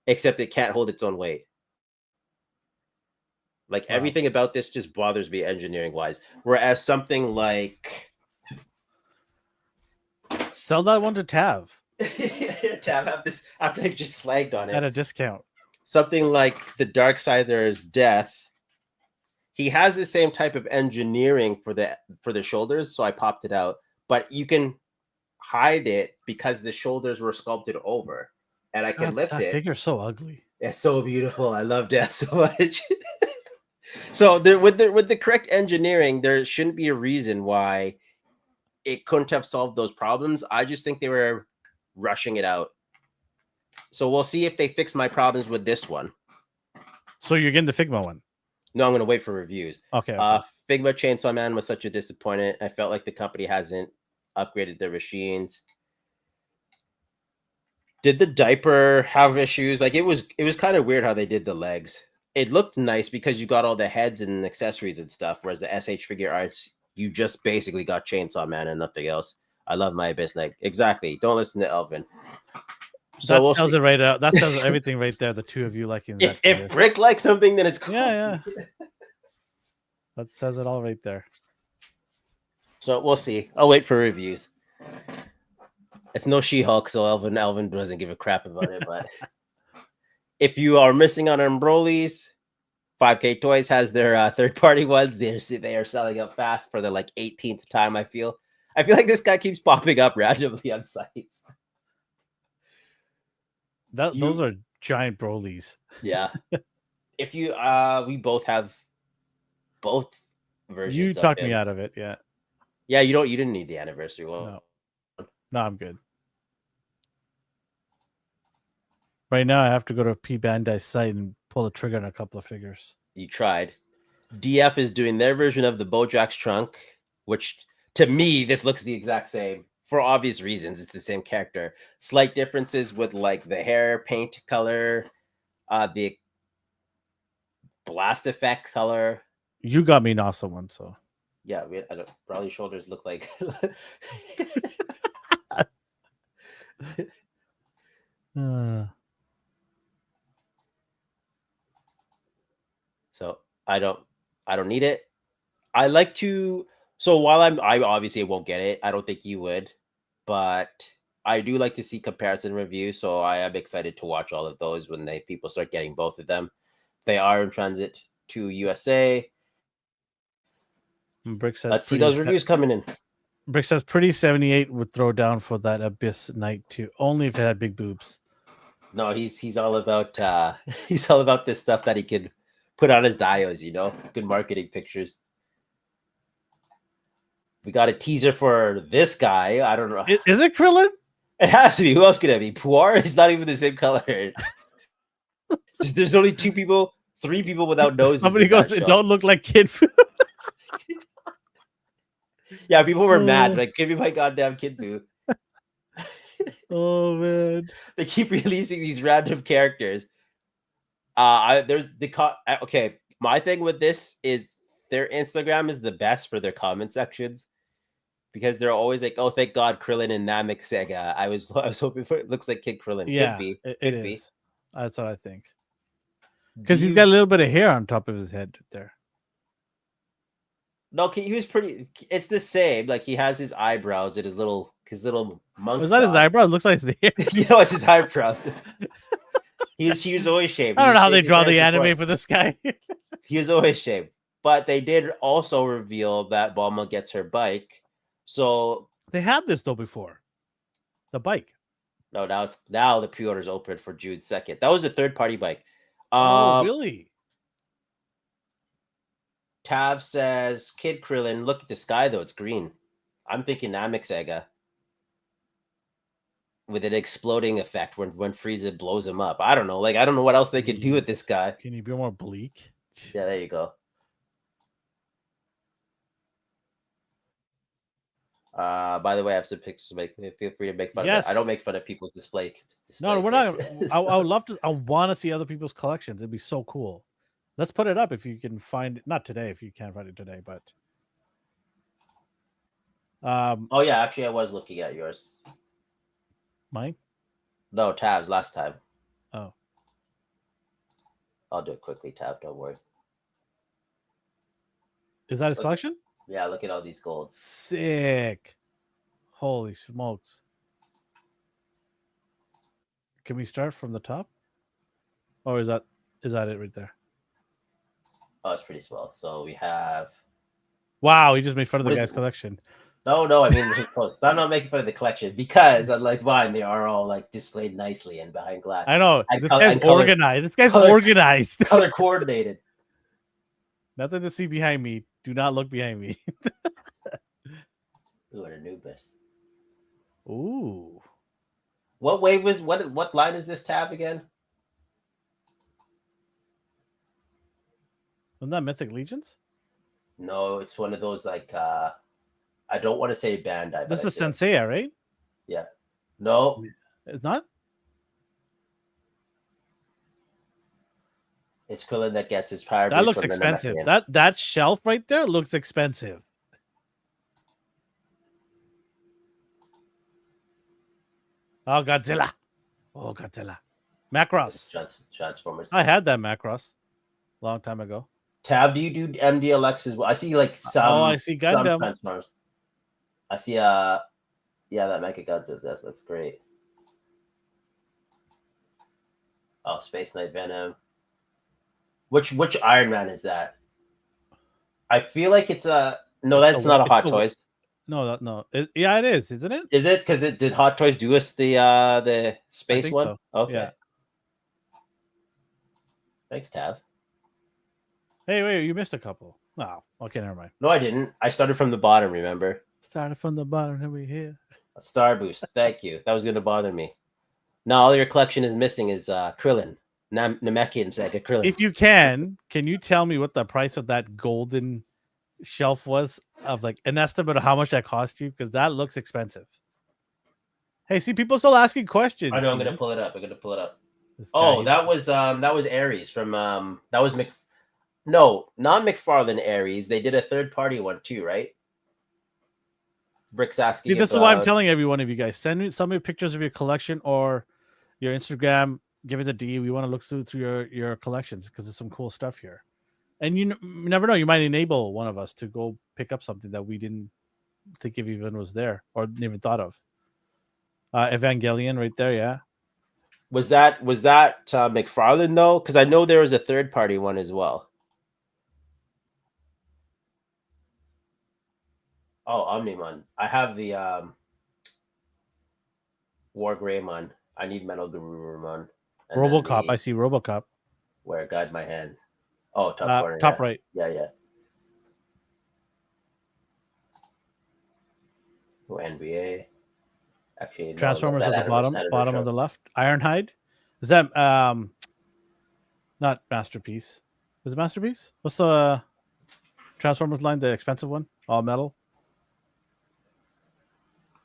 except it can't hold its own weight. Like everything about this just bothers me engineering wise. Whereas something like sell that one to Tav. Tav have this after I just slagged on it at a discount. Something like the Darksider's Death. He has the same type of engineering for the shoulders, so I popped it out. But you can hide it because the shoulders were sculpted over, and I can lift it. That figure's so ugly. It's so beautiful. I love Death so much. So with the correct engineering, there shouldn't be a reason why it couldn't have solved those problems. I just think they were rushing it out. So we'll see if they fix my problems with this one. So you're getting the Figma one? No, I'm going to wait for reviews. Okay. Figma Chainsaw Man was such a disappointment. I felt like the company hasn't upgraded their machines. Did the diaper have issues? Like it was kind of weird how they did the legs. It looked nice because you got all the heads and accessories and stuff, whereas the SH figure arts, you just basically got Chainsaw Man and nothing else. I love my abyss leg. Exactly. Don't listen to Elvin. So that tells it right out. That tells everything right there. The two of you liking that. If Rick likes something, then it's cool. Yeah. That says it all right there. So we'll see. I'll wait for reviews. It's no She-Hulk, so Elvin doesn't give a crap about it. But if you are missing on Broly's, 5K Toys has their third-party ones. They are selling up fast for the like 18th time. I feel like this guy keeps popping up randomly on sites. Those are giant Broly's. Yeah. If you we both have both versions. You talked me out of it, yeah. Yeah, you didn't need the anniversary one. No, I'm good. Right now I have to go to P Bandai's site and pull the trigger on a couple of figures. You tried. DF is doing their version of the Bojack's trunk, which to me this looks the exact same. For obvious reasons, it's the same character. Slight differences with like the hair paint color, the blast effect color. You got me an awesome one, so yeah. Brawly's shoulders look like. So I don't need it. I like to. So while I obviously won't get it. I don't think you would, but I do like to see comparison reviews. So I am excited to watch all of those when people start getting both of them. They are in transit to USA. Brick said, let's see those reviews coming in. Brick says pretty 78 would throw down for that Abyss Knight too, only if it had big boobs. No, he's all about he's all about this stuff that he could put on his dios, you know, good marketing pictures. We got a teaser for this guy. I don't know. Is it Krillin? It has to be. Who else could it be? Puar is not even the same color. There's only 2 people, 3 people without noses. Somebody goes, it don't look like Kid Buu. Yeah, people were mad. Like, give me my goddamn Kid Buu. Oh man, they keep releasing these random characters. Okay. My thing with this is their Instagram is the best for their comment sections because they're always like, "Oh, thank God, Krillin and Namek Sega." I was hoping for it. Looks like Kid Krillin. yeah, Could be. it Could is. be. That's what I think. Because he's got a little bit of hair on top of his head there. No, he was pretty. It's the same. Like he has his eyebrows and his little monk. Was that his eyebrow? It looks like his hair. You know, it's his eyebrows. he was always shaved. I don't know how they draw the anime for this guy. He was always shaved. But they did also reveal that Bulma gets her bike. So they had this though before. The bike. No, now the pre-order's open for June 2nd. That was a third-party bike. Oh, really? Tav says, Kid Krillin, look at the sky though, it's green. I'm thinking Namek Sega. With an exploding effect when Frieza blows him up. I don't know. Like, I don't know what else they could do with this guy. Can you be more bleak? Yeah, there you go. By the way, I have some pictures. Feel free to make fun of it. I don't make fun of people's display. No, we're not. I would love to. I want to see other people's collections. It'd be so cool. Let's put it up if you can find it. Not today, if you can't find it today, but. Oh yeah, actually, I was looking at yours. Mine? No, Tav's last time. Oh. I'll do it quickly, Tav. Don't worry. Is that his collection? Yeah, look at all these golds. Sick. Holy smokes. Can we start from the top? Or is that it right there? Oh, it's pretty small. So we have. Wow, he just made fun of the guy's collection. No, I mean his post. I'm not making fun of the collection because unlike mine, they are all like displayed nicely and behind glass. I know. This guy's organized. This guy's organized. Color coordinated. Nothing to see behind me. Do not look behind me. Ooh, an Anubis. Ooh. What wave was what line is this Tab again? Wasn't that Mythic Legions? No, it's one of those like I don't want to say Bandai. This is Senseiya, right? Yeah. No. It's not? It's Krillin that gets his power. That looks expensive. That shelf right there looks expensive. Oh, Godzilla. Oh, Godzilla. Macross. Transformers. I had that Macross a long time ago. Tab, do you do MDLX as well? I see like some. Oh, I see Gundam. Some Transformers. I see yeah, that Mecha Godzilla. That looks great. Oh, Space Knight Venom. Which Iron Man is that? I feel like it's a no. That's not a Hot Toys. No. Yeah, it is, isn't it? Is it? Because did Hot Toys do us the space one? So. Okay. Yeah. Thanks, Tab. Hey, wait, you missed a couple. Oh, okay, never mind. No, I didn't. I started from the bottom. Remember? Started from the bottom, and we're here. A Star Boost. Thank you. That was going to bother me. Now all your collection is missing is Krillin. Namekian Sega Krillin. If you can you tell me what the price of that golden shelf was of like an estimate of how much that cost you? Because that looks expensive. Hey, see, people still asking questions. I know. I'm gonna pull it up. Oh, that was Ares from that was No, not McFarlane Ares. They did a third-party one too, right? Brick's asking. See, this is why I'm telling every one of you guys. Send me some pictures of your collection or your Instagram. Give it a D. We want to look through your collections because there's some cool stuff here. And you never know. You might enable one of us to go pick up something that we didn't think if even was there or even thought of. Evangelion right there, yeah. Was that McFarlane though? Because I know there was a third-party one as well. Oh, Omnimon. I have the War Greymon. I need Metal Garurumon. And then RoboCop. I the see RoboCop. where guide my hand. Oh, top corner. Top Yeah. right. Yeah. Oh, NBA. Actually, no. Transformers That at the animation bottom of the left. Ironhide. Is that not Masterpiece? Is it Masterpiece? What's the Transformers line? The expensive one, all metal.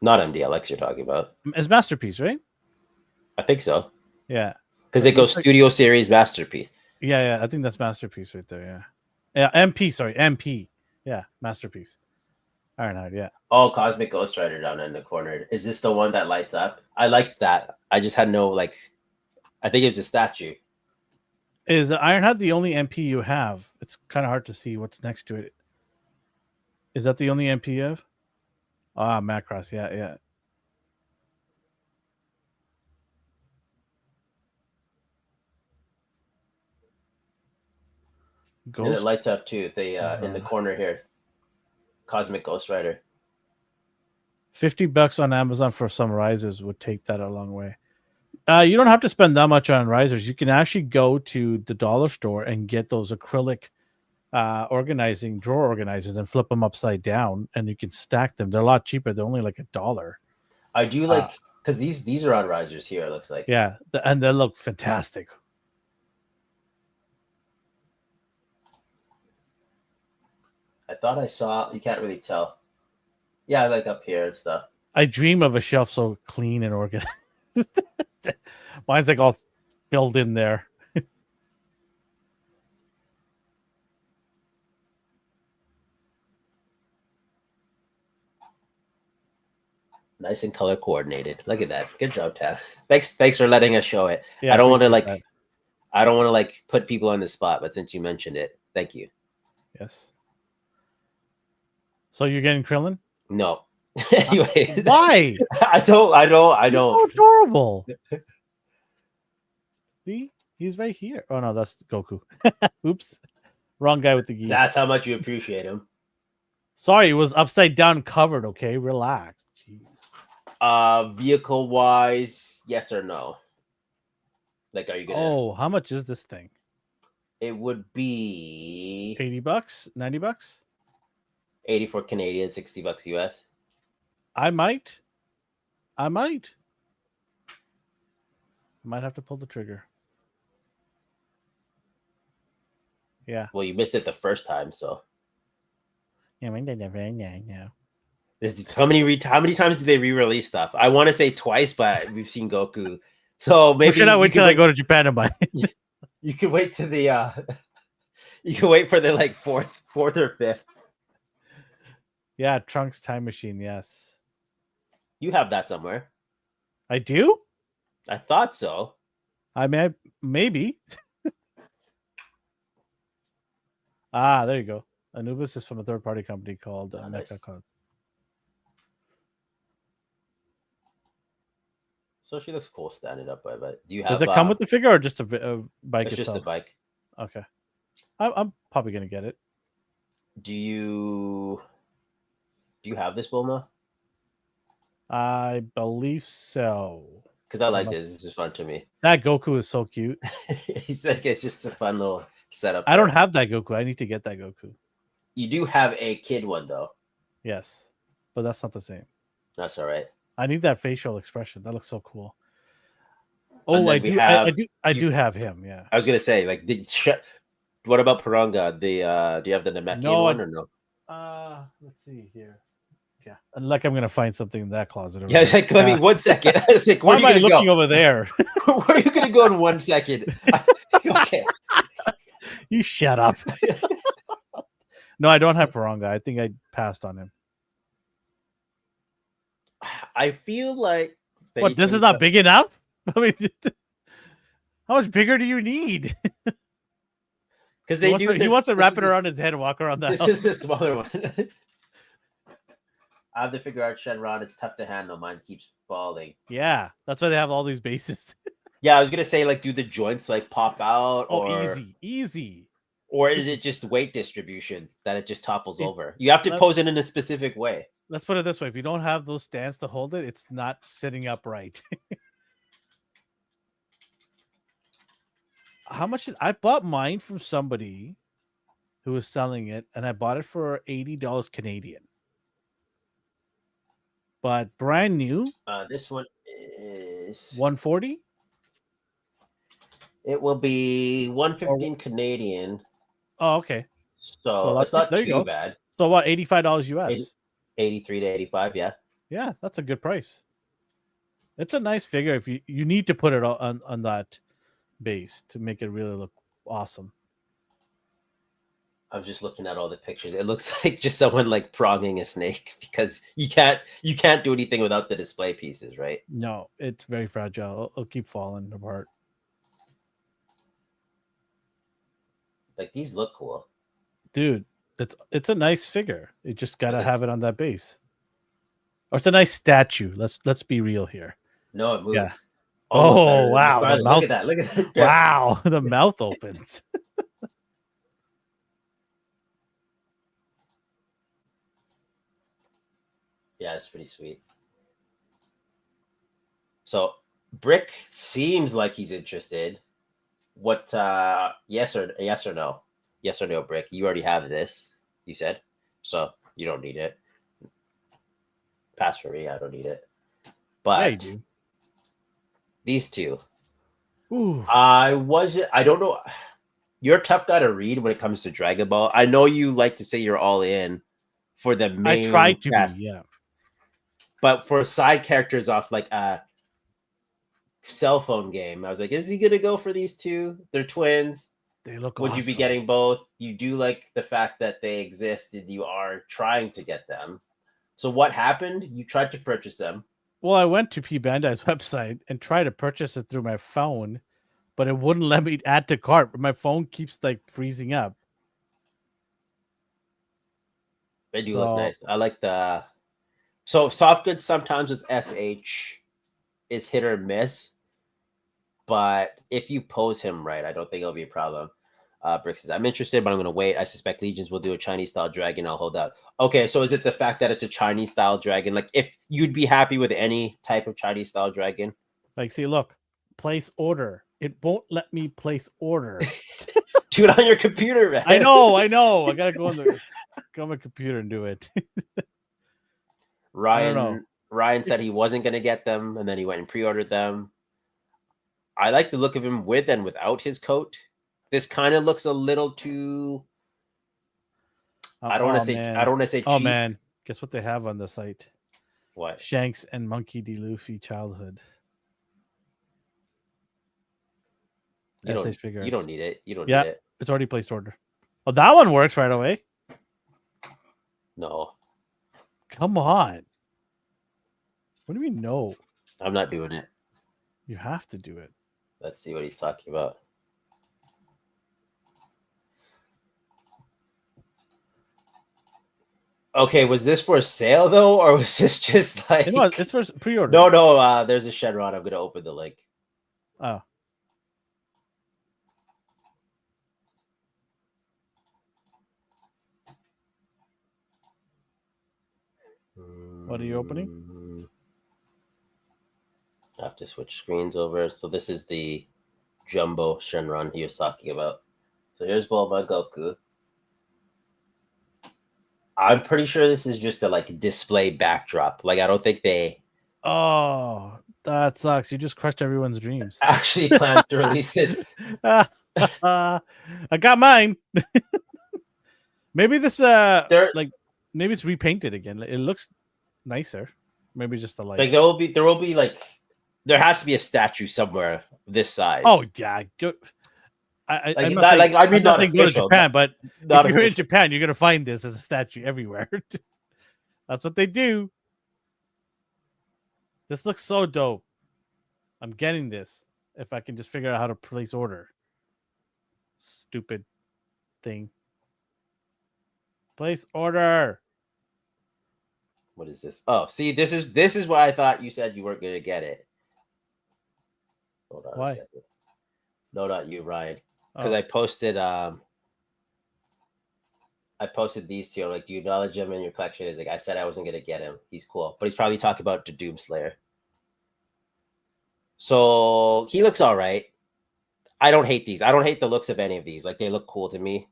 Not MDLX you're talking about. It's Masterpiece, right? I think so. Yeah. Because It it goes looks like- Studio Series Masterpiece. Yeah. I think that's Masterpiece right there. Yeah. MP. Sorry, MP. Yeah, Masterpiece. Ironhide. Yeah. Oh, Cosmic Ghost Rider down in the corner. Is this the one that lights up? I like that. I just had no like. I think it was a statue. Is Ironhide the only MP you have? It's kind of hard to see what's next to it. Is that the only MP you have? Ah, Macross. Yeah. And it Ghost. lights up too. They in the corner here. Cosmic Ghost Rider. $50 on Amazon for some risers would take that a long way. You don't have to spend that much on risers. You can actually go to the dollar store and get those acrylic drawer organizers and flip them upside down, and you can stack them. They're a lot cheaper. They're only like $1. I do like because these are on risers here. It looks like. Yeah, and they look fantastic. I thought I saw. You can't really tell. Yeah, like up here and stuff. I dream of a shelf so clean and organized. Mine's like all filled in there. Nice and color coordinated. Look at that. Good job, Tav. Thanks for letting us show it. Yeah, I don't want to appreciate like that. I don't want to like put people on the spot, but since you mentioned it, thank you. Yes. So you're getting Krillin? No. Anyway, Why? I don't. He's so adorable. See, he's right here. Oh no, that's Goku. Oops, wrong guy with the gi. That's how much you appreciate him. Sorry, it was upside down covered. Okay, relax. Jeez. Vehicle wise, yes or no? Like, are you gonna? Oh, how much is this thing? It would be $80, $90. 84 Canadian, $60 US. I might have to pull the trigger. Yeah. Well, you missed it the first time, so. Yeah. How many times did they re-release stuff? I want to say twice, but we've seen Goku. So maybe should I wait till I go to Japan and buy it? You could wait to the you can wait for the like fourth or fifth. Yeah, Trunks Time Machine, yes. You have that somewhere. I do? I thought so. I mean, maybe. There you go. Anubis is from a third-party company called Nice. Mecha Card. So she looks cool standing up, but do you have? Does it come with the figure or just a bike it's itself? just a bike. Okay. I'm probably gonna get it. Do you have this, Wilma? I believe so. Because I like this. It's just fun to me. That Goku is so cute. He said it's just a fun little setup. I don't have that Goku. I need to get that Goku. You do have a kid one though. Yes, but that's not the same. That's all right. I need that facial expression. That looks so cool. Oh, I do have him. Yeah. I was gonna say, like, what about Paranga? Do you have the Namekian one or no? Let's see here. Yeah, like I'm gonna find something in that closet. Yeah, it's like, let me 1 second. I was like, why where are am I you looking go? over there? Where are you gonna go in 1 second? Okay. You shut up. No, I don't have Paranga. I think I passed on him. I feel like what? This is not big enough. I mean, how much bigger do you need? Because he wants to wrap it around his head and walk around the house. This is the smaller one. I have to figure out Shenron. It's tough to handle. Mine keeps falling. Yeah, that's why they have all these bases. Yeah, I was gonna say, like, do the joints like pop out? Oh, easy. Or is it just weight distribution that it just topples If- over? You have to let- pose it in a specific way. Let's put it this way: if you don't have those stands to hold it, it's not sitting upright. How much did I bought mine from somebody who was selling it, and I bought it for $80 Canadian. But brand new, This one is 140. it will be Or 115 Canadian. oh, okay. So So it's not there you too go. bad. So what? $85 US. 83 to 85, yeah. Yeah, that's a good price. It's a nice figure. If you need to put it on that base to make it really look awesome. I was just looking at all the pictures. It looks like just someone like pronging a snake because you can't do anything without the display pieces, right? No, it's very fragile. It'll keep falling apart. Like these look cool. Dude, it's a nice figure. You just gotta But have it on that base. Or it's a nice statue. Let's be real here. No, it moves. Yeah. Almost Oh better than wow, the McFarlane. mouth. Look at that. Look at that. Wow, the mouth opens. Yeah, it's pretty sweet. So Brick seems like he's interested. What yes or no? Yes or no, Brick? You already have this, you said. So you don't need it. Pass for me, I don't need it. But Yeah, you do. these two. Ooh. I don't know. You're a tough guy to read when it comes to Dragon Ball. I know you like to say you're all in for the main I tried to cast, be, yeah. but for side characters off like a cell phone game, I was like, is he gonna go for these two? They're twins. They look Would awesome. you be getting both? You do like the fact that they exist and you are trying to get them. So what happened? You tried to purchase them. Well, I went to P Bandai's website and tried to purchase it through my phone, but it wouldn't let me add to cart. My phone keeps like freezing up. They do look nice. I like the so soft goods sometimes with SH is hit or miss, but if you pose him right, I don't think it'll be a problem. Brick says, I'm interested, but I'm going to wait. I suspect Legions will do a Chinese style dragon. I'll hold out. Okay, so is it the fact that it's a Chinese style dragon? Like, if you'd be happy with any type of Chinese style dragon? Like, see, look, place order. It won't let me place order. Do it on your computer, man. I know. I gotta go on my computer and do it. Ryan said he wasn't going to get them, and then he went and pre-ordered them. I like the look of him with and without his coat. This kind of looks a little too. I don't want to say. Oh cheap. man, guess what they have on the site? What? Shanks and Monkey D. Luffy childhood. You don't need it. You don't need it. It's already placed order. Oh, that one works right away. No. Come on. What do you mean no? I'm not doing it. You have to do it. Let's see what he's talking about. Okay, was this for sale though, or was this just like? It's for pre-order. No. There's a Shenron. I'm gonna open the link. Oh. What are you opening? I have to switch screens over. So this is the jumbo Shenron he was talking about. So here's Bulma Goku. I'm pretty sure this is just a like display backdrop. Like I don't think they. Oh, that sucks. You just crushed everyone's dreams. Actually planned to release it. I got mine. Maybe this maybe it's repainted again. It looks nicer. Maybe just the light. Like there will be like there has to be a statue somewhere this size. Oh yeah. I'm not saying go to Japan, but if you're in Japan, you're gonna find this as a statue everywhere. That's what they do. This looks so dope. I'm getting this if I can just figure out how to place order. Stupid thing. Place order. What is this? Oh, see, this is why I thought you said you weren't gonna get it. Hold on Why? a second. No, not you, Ryan. Because I posted I posted these two. I'm like, do you acknowledge him in your collection? He's like, I said I wasn't gonna get him. He's cool, but he's probably talking about the Doomslayer. So he looks all right. I don't hate these. I don't hate the looks of any of these. Like they look cool to me.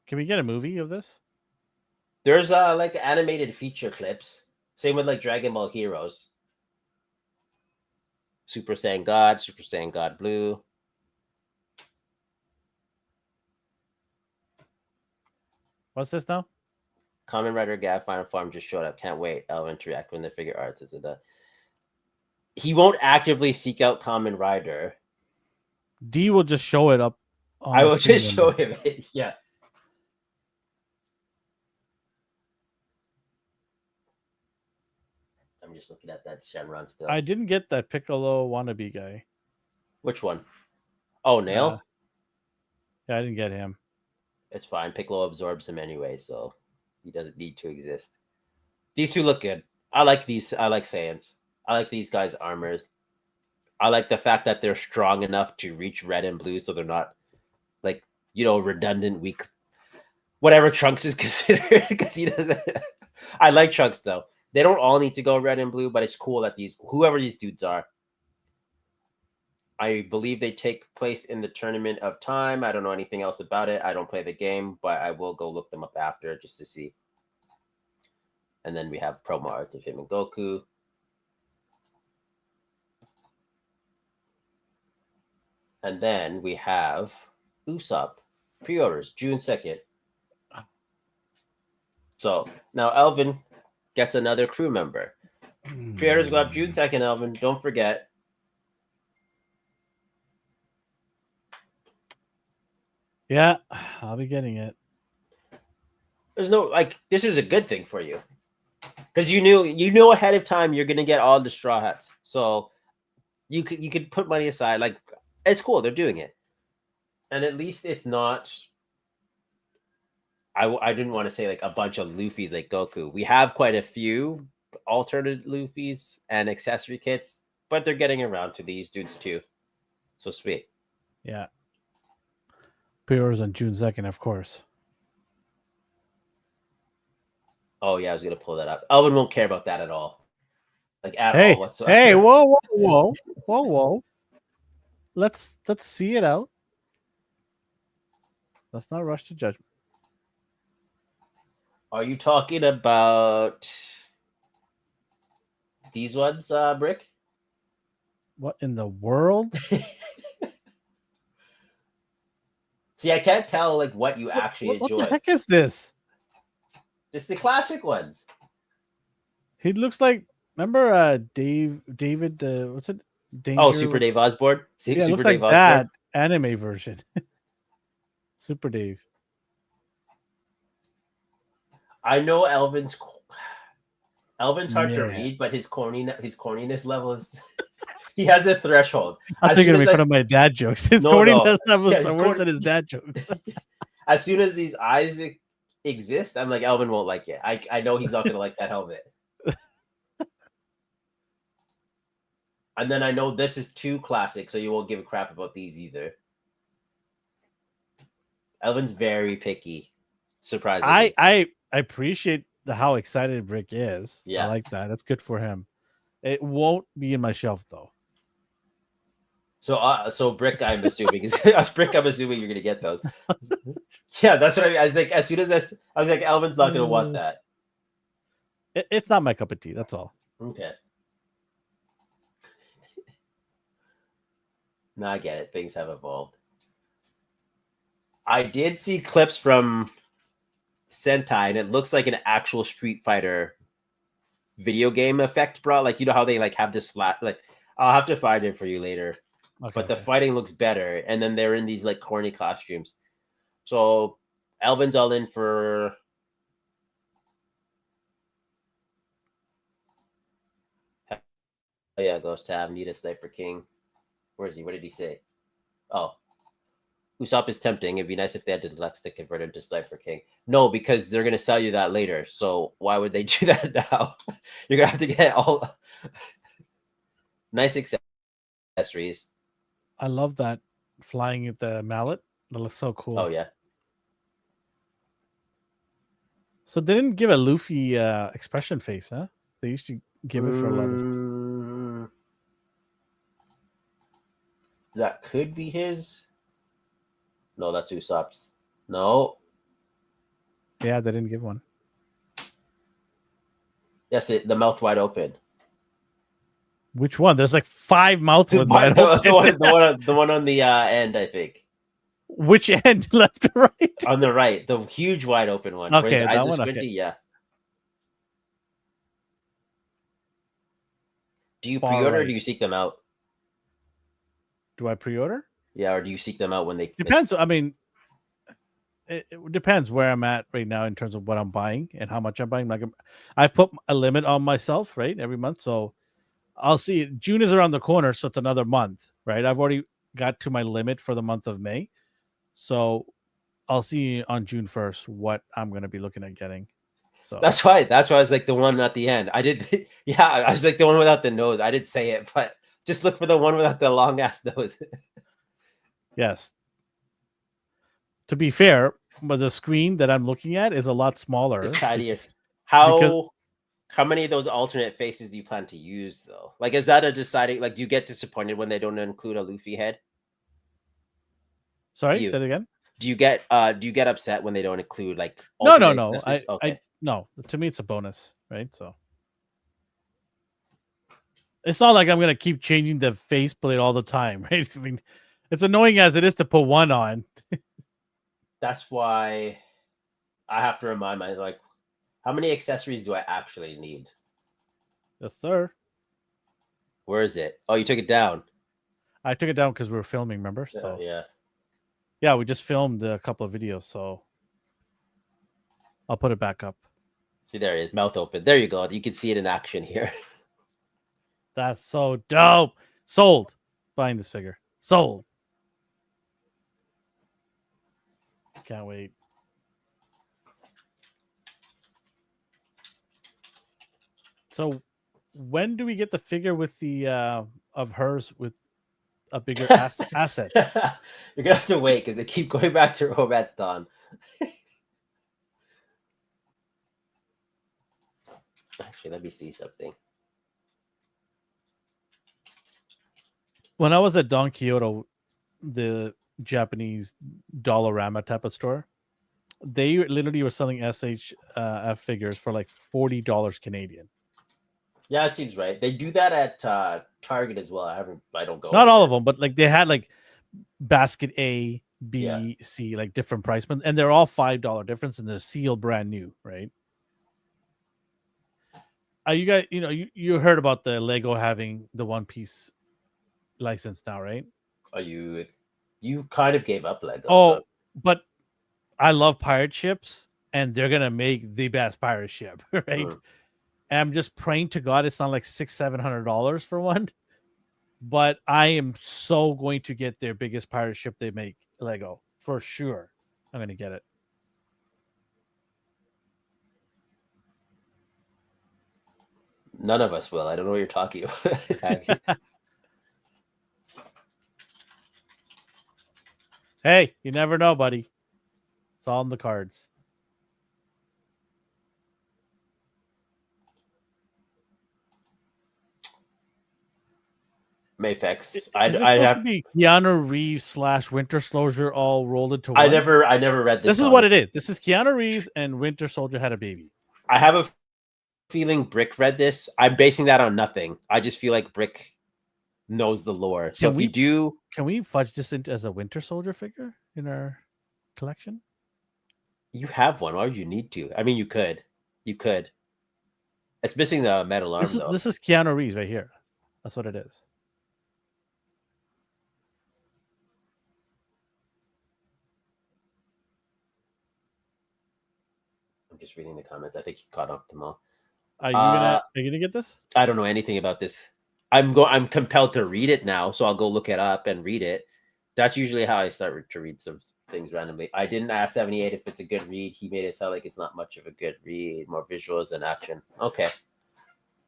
Can we get a movie of this? There's like animated feature clips. Same with like Dragon Ball Heroes. Super Saiyan God Blue. What's this now? Kamen Rider Gav Final Form just showed up. Can't wait. I'll interact when the figure arts is done. He won't actively seek out Kamen Rider. D will just show it up. I will just show him it. Yeah. I'm just looking at that Shenron still. I didn't get that Piccolo wannabe guy. Which one? Oh, Nail? Yeah, I didn't get him. It's fine. Piccolo absorbs him anyway, so he doesn't need to exist. These two look good. I like these. I like Saiyans. I like these guys' armors. I like the fact that they're strong enough to reach red and blue, so they're not like, redundant, weak. Whatever Trunks is considered, because he doesn't. I like Trunks though. They don't all need to go red and blue, but it's cool that whoever these dudes are. I believe they take place in the Tournament of Time. I don't know anything else about it. I don't play the game, but I will go look them up after just to see. And then we have promo arts of him and Goku. And then we have Usopp. Pre-orders, June 2nd. So now Elvin gets another crew member. Pre-orders go up June 2nd, Elvin. Don't forget. Yeah, I'll be getting it. There's no, this is a good thing for you. Because you knew ahead of time you're gonna get all the Straw Hats. So you could put money aside. Like, it's cool, they're doing it. And at least it's not, I didn't want to say like a bunch of Luffys like Goku. We have quite a few alternate Luffys and accessory kits, but they're getting around to these dudes too. So sweet. Yeah. Pre-orders on June 2nd, of course. Oh yeah, I was gonna pull that up. Elvin won't care about that at all. Like all whatsoever. Hey, whoa. Let's see it out. Let's not rush to judgment. Are you talking about these ones, Brick? What in the world? See, I can't tell like what you actually enjoy. What the heck is this? Just the classic ones. He looks like, remember David what's it? Danger Super Dave Osborne. Yeah, Super looks Dave like Osborne. that anime version. Super Dave. I know Elvin's hard to read, but his corniness level is he has a threshold. I'm thinking to make fun of my dad jokes. His corniness level is worse than his dad jokes. As soon as these eyes exist, I'm like, Elvin won't like it. I know he's not gonna like that helmet. And then I know this is too classic, so you won't give a crap about these either. Elvin's very picky. Surprisingly. I appreciate how excited Brick is. Yeah. I like that. That's good for him. It won't be in my shelf though. So Brick, I'm assuming Brick. I'm assuming you're gonna get those. Yeah, that's what I was like. As soon as I was like, Elvin's not gonna want that. It's not my cup of tea. That's all. Okay. No, I get it. Things have evolved. I did see clips from Sentai, and it looks like an actual Street Fighter video game effect, bro. Like, you know how they like have this flat, like, I'll have to find it for you later. Okay, but the fighting looks better, and then they're in these like corny costumes. So Elvin's all in for oh yeah, Ghost Tab, need a Sniper King. Where is he? What did he say? Oh, Usopp is tempting. It'd be nice if they had the deluxe to convert him to Sniper King. No, because they're gonna sell you that later. So why would they do that now? You're gonna have to get all nice accessories. I love that flying at the mallet. That looks so cool. Oh yeah. So they didn't give a Luffy expression face, huh? They used to give it for a lot of. That could be his. No, that's Usopp's. No. Yeah, they didn't give one. Yes, the mouth wide open. Which one? There's like 5 mouths wide The one on the end, I think. Which end, left or right? On the right, the huge wide open one. Okay, where his eyes that are one. squinty. Okay. Yeah. Do you Far pre-order or right. do you seek them out? Do I pre-order? Yeah, or do you seek them out when they Depends. I mean, it depends where I'm at right now in terms of what I'm buying and how much I'm buying. Like, I've put a limit on myself, right, every month. So I'll see. June is around the corner, so it's another month, right? I've already got to my limit for the month of May, so I'll see on June 1st what I'm going to be looking at getting. So That's why I was like the one at the end. I did. Yeah, I was like the one without the nose. I did say it, but just look for the one without the long ass nose. yes. To be fair, but the screen that I'm looking at is a lot smaller. It's tinier. Because How many of those alternate faces do you plan to use though? Like, is that a deciding? Like, do you get disappointed when they don't include a Luffy head? sorry, say it again. Do you get upset when they don't include like No. Okay. No. To me, it's a bonus, right? So it's not like I'm gonna keep changing the faceplate all the time, right? I mean, it's annoying as it is to put one on. That's why I have to remind myself, like, how many accessories do I actually need? Yes, sir. Where is it? Oh, you took it down. I took it down because we were filming, remember? So yeah, we just filmed a couple of videos, so I'll put it back up. See, there it is, mouth open. There you go. You can see it in action here. That's so dope. Sold. Buying this figure. Sold. Can't wait. So when do we get the figure with the of hers with a bigger asset? You're gonna have to wait because they keep going back to Romance Dawn. Actually, let me see something. When I was at Don Quixote, the Japanese Dollarama type of store, they literally were selling SHF figures for like $40 Canadian. Yeah, it seems right. They do that at Target as well. I don't go. Not all of them, but like they had like basket A, B, C, like different price points, and they're all $5 difference, and they're sealed brand new, right? You guys, you heard about the Lego having the One Piece license now, right? You kind of gave up Lego. Oh, but I love pirate ships, and they're gonna make the best pirate ship, right? And I'm just praying to God it's not like $600-700 for one. But I am so going to get their biggest pirate ship they make, Lego, for sure. I'm gonna get it. None of us will. I don't know what you're talking about. Hey, you never know, buddy. It's all in the cards. Mayfex. Is this supposed to be Keanu Reeves / Winter Soldier all rolled into one? I never read this. This is what it is. This is Keanu Reeves and Winter Soldier had a baby. I have a feeling Brick read this. I'm basing that on nothing. I just feel like Brick knows the lore. So can we fudge this into as a Winter Soldier figure in our collection? You have one. Why would you need to? I mean, you could. It's missing the metal arm though. This is Keanu Reeves right here. That's what it is. I'm just reading the comments. I think he caught up to them all. Are you gonna get this? I don't know anything about this. I'm compelled to read it now, so I'll go look it up and read it. That's usually how I start to read some things randomly. I didn't ask 78 if it's a good read. He made it sound like it's not much of a good read, more visuals than action. Okay.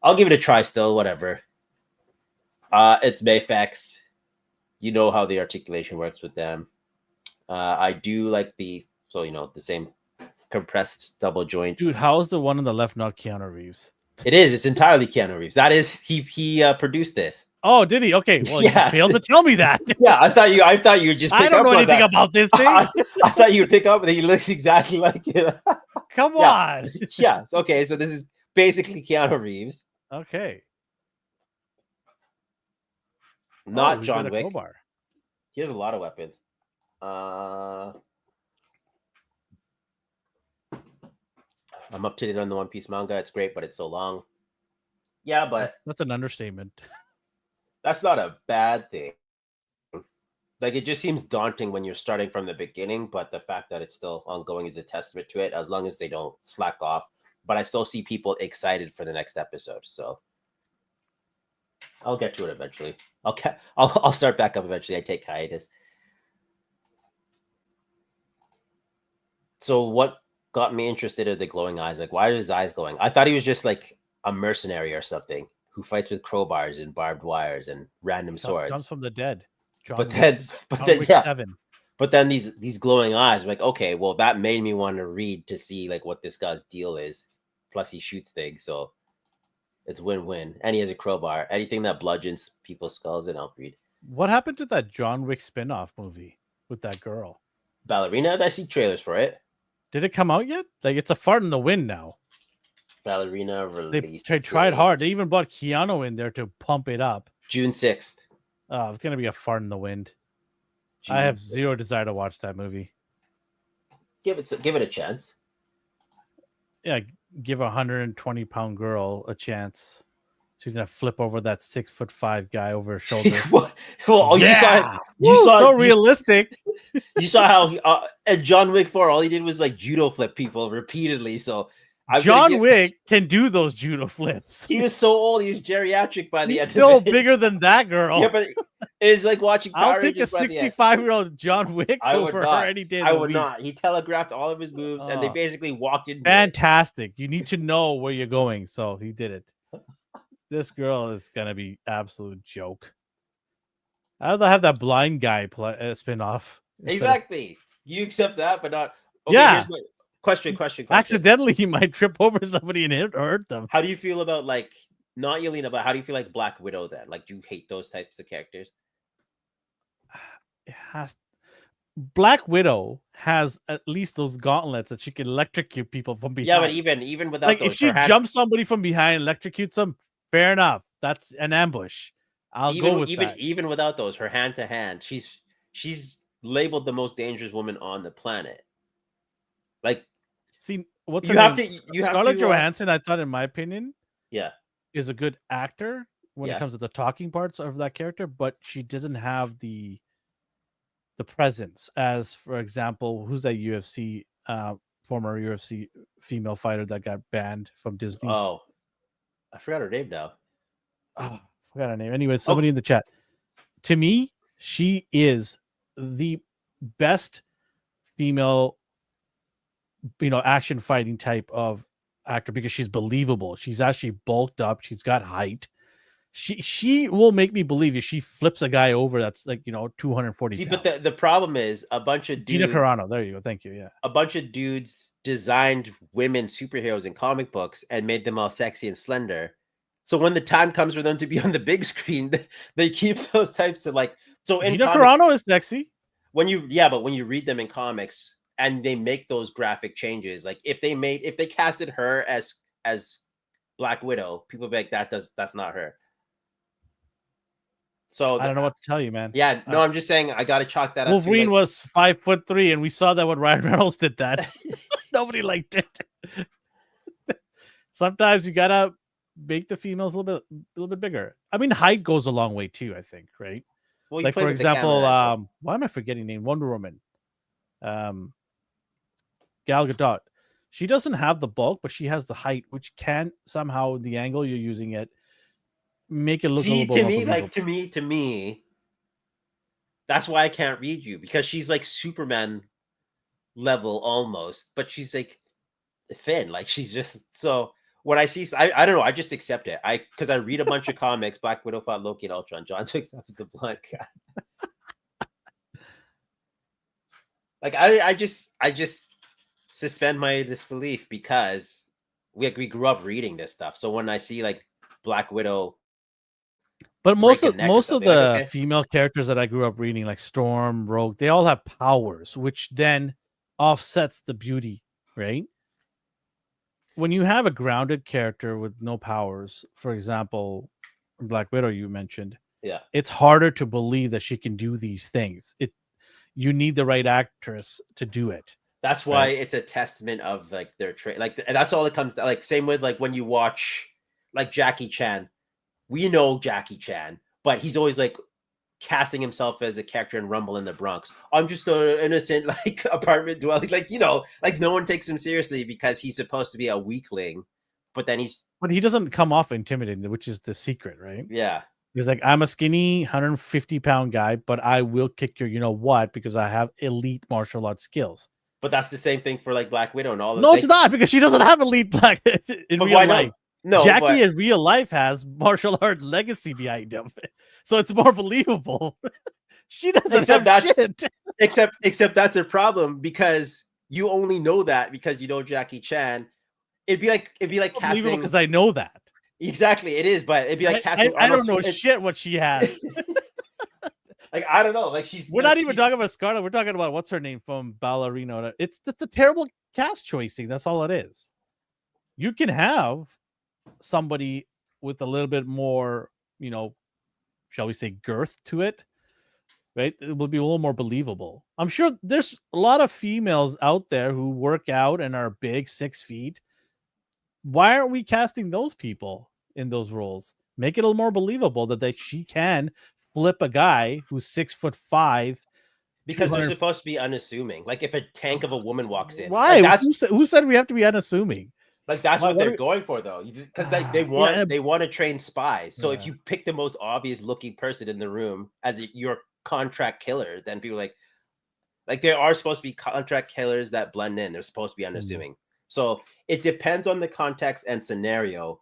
I'll give it a try still, whatever. It's Mayfex. You know how the articulation works with them. I do like the same compressed double joints. Dude, how is the one on the left not Keanu Reeves? It is. It's entirely Keanu Reeves. That is he produced this. Oh, did he? Okay, well, you Yes. failed to tell me that. Yeah, I thought you would just pick I don't up know on anything that. about this thing. I thought you would pick up that he looks exactly like him. Come Yeah. on. Yeah. Okay, so this is basically Keanu Reeves, Okay. not he's got John a Wick. crowbar. He has a lot of weapons. I'm up to date on the One Piece manga. It's great, but it's so long. Yeah, but That's an understatement. that's not a bad thing. Like, it just seems daunting when you're starting from the beginning, but the fact that it's still ongoing is a testament to it, as long as they don't slack off. But I still see people excited for the next episode, so I'll get to it eventually. I'll start back up eventually. I take hiatus. So what got me interested in the glowing eyes? Like, why are his eyes glowing? I thought he was just like a mercenary or something who fights with crowbars and barbed wires and random swords. Comes from the dead. John Wick 7. But then these glowing eyes, I'm like, okay, well, that made me want to read to see like what this guy's deal is. Plus, he shoots things, so it's win-win. And he has a crowbar. Anything that bludgeons people's skulls, and I'll read. What happened to that John Wick spin-off movie with that girl? Ballerina? I see trailers for it. Did it come out yet? Like, it's a fart in the wind now. Ballerina released. They tried hard. They even brought Keanu in there to pump it up. June 6th. Oh, it's gonna be a fart in the wind. I have zero desire to watch that movie. Give it a chance. Yeah, give a 120-pound girl a chance. She's gonna flip over that 6'5" guy over her shoulder. Well, yeah! you saw so realistic. You saw how at John Wick 4, all he did was like judo flip people repeatedly. So John Wick can do those judo flips. He was so old; he was geriatric by the He's end. Still bigger than that girl. Yeah, but it's like watching. I'll take a 65-year-old John Wick over her any day. I would not. He telegraphed all of his moves, and they basically walked in. Fantastic! You need to know where you're going, so he did it. This girl is gonna be absolute joke. I'd rather have that blind guy spinoff. Exactly. You accept that, but not. Okay, yeah. Question. Accidentally, he might trip over somebody and hurt them. How do you feel about not Yelena, but how do you feel like Black Widow then? Like, do you hate those types of characters? Black Widow has at least those gauntlets that she can electrocute people from behind. Yeah, but even without like, if she jumps somebody from behind and electrocutes them, fair enough. That's an ambush. I'll go with that. Even without those, her hand to hand, she's labeled the most dangerous woman on the planet. Like, see, what's her name? Scarlett Johansson, I thought, in my opinion, is a good actor when it comes to the talking parts of that character, but she doesn't have the presence as, for example, who's that UFC former UFC female fighter that got banned from Disney? Oh, I forgot her name now. Oh, forgot her name. Anyway, somebody in the chat. To me, she is the best female, action fighting type of actor because she's believable. She's actually bulked up. She's got height. She will make me believe if she flips a guy over that's like 240 See, pounds. but the problem is a bunch of dudes. Gina Carano, there you go. Thank you. Yeah, a bunch of dudes designed women superheroes in comic books and made them all sexy and slender. So when the time comes for them to be on the big screen, they keep those types of like. So in Gina Carano is sexy. But when you read them in comics and they make those graphic changes, like if they casted her as Black Widow, people be like that's not her. So I don't know what to tell you, man. Yeah, no, I'm just saying I gotta chalk that up. Wolverine was 5'3", and we saw that when Ryan Reynolds did that. Nobody liked it. Sometimes you gotta make the females a little bit bigger. I mean, height goes a long way too, I think, right? Well, like for example, why am I forgetting name? Wonder Woman. Gal Gadot. She doesn't have the bulk, but she has the height, which can somehow the angle you're using it make it look a little bit to me, that's why I can't read you, because she's like Superman level almost, but she's like thin. Like, she's just so. When I see, I don't know. I just accept it. Because I read a bunch of comics. Black Widow fought Loki and Ultron. John Wick is a blind guy. Like I just suspend my disbelief because we grew up reading this stuff. So when I see like Black Widow But break a neck or most of something, like, the okay, female characters that I grew up reading, like Storm, Rogue, they all have powers, which then offsets the beauty, right? When you have a grounded character with no powers, for example, Black Widow you mentioned, yeah, it's harder to believe that she can do these things. You need the right actress to do it. that's why Right. it's a testament of like their trait. Like, and that's all it comes to. Like, same with like when you watch like Jackie Chan. We know Jackie Chan, but he's always like casting himself as a character in Rumble in the Bronx. I'm just an innocent like apartment dwelling, like, you know, like no one takes him seriously because he's supposed to be a weakling, but then he's But he doesn't come off intimidating, which is the secret, right? yeah. He's like, I'm a skinny 150-pound guy, but I will kick your you know what because I have elite martial arts skills. But that's the same thing for like Black Widow and all of No, it's they. not because she doesn't have elite black in But real why life. not? No, Jackie but in real life has martial art legacy behind him, so it's more believable. She doesn't except have that's shit. except that's a problem because you only know that because you know Jackie Chan. It'd be like Believable casting because I know that. exactly it is, but it'd be like casting I Arnold. don't know shit what she has. Like I don't know, like she's We're not even talking about Scarlett. We're talking about what's her name from Ballerina. It's a terrible cast choicing. That's all it is. You can have somebody with a little bit more, shall we say, girth to it, right? It will be a little more believable. I'm sure there's a lot of females out there who work out and are big, 6 feet. Why aren't we casting those people in those roles? Make it a little more believable that she can flip a guy who's 6'5". because they're 200. supposed to be unassuming. Like if a tank of a woman walks in, Why? Who said we have to be unassuming? like that's Why, what what they're we, going for though, because like yeah, they want to train spies. So if yeah. you pick the most obvious looking person in the room as your contract killer, then people like there are supposed to be contract killers that blend in. They're supposed to be unassuming. So it depends on the context and scenario.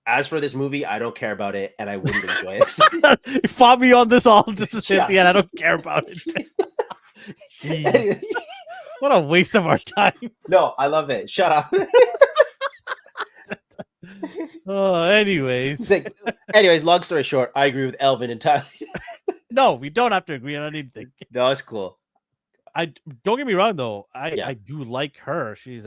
As for this movie, I don't care about it, and I wouldn't enjoy it. You fought me on this all just to say at Yeah. the end. I don't care about it. Jeez. What a waste of our time. No, I love it. Shut up. Oh, anyways. Anyways, long story short, I agree with Elvin entirely. No, we don't have to agree on anything. No, it's cool. I don't get me wrong though. Yeah. I do like her. She's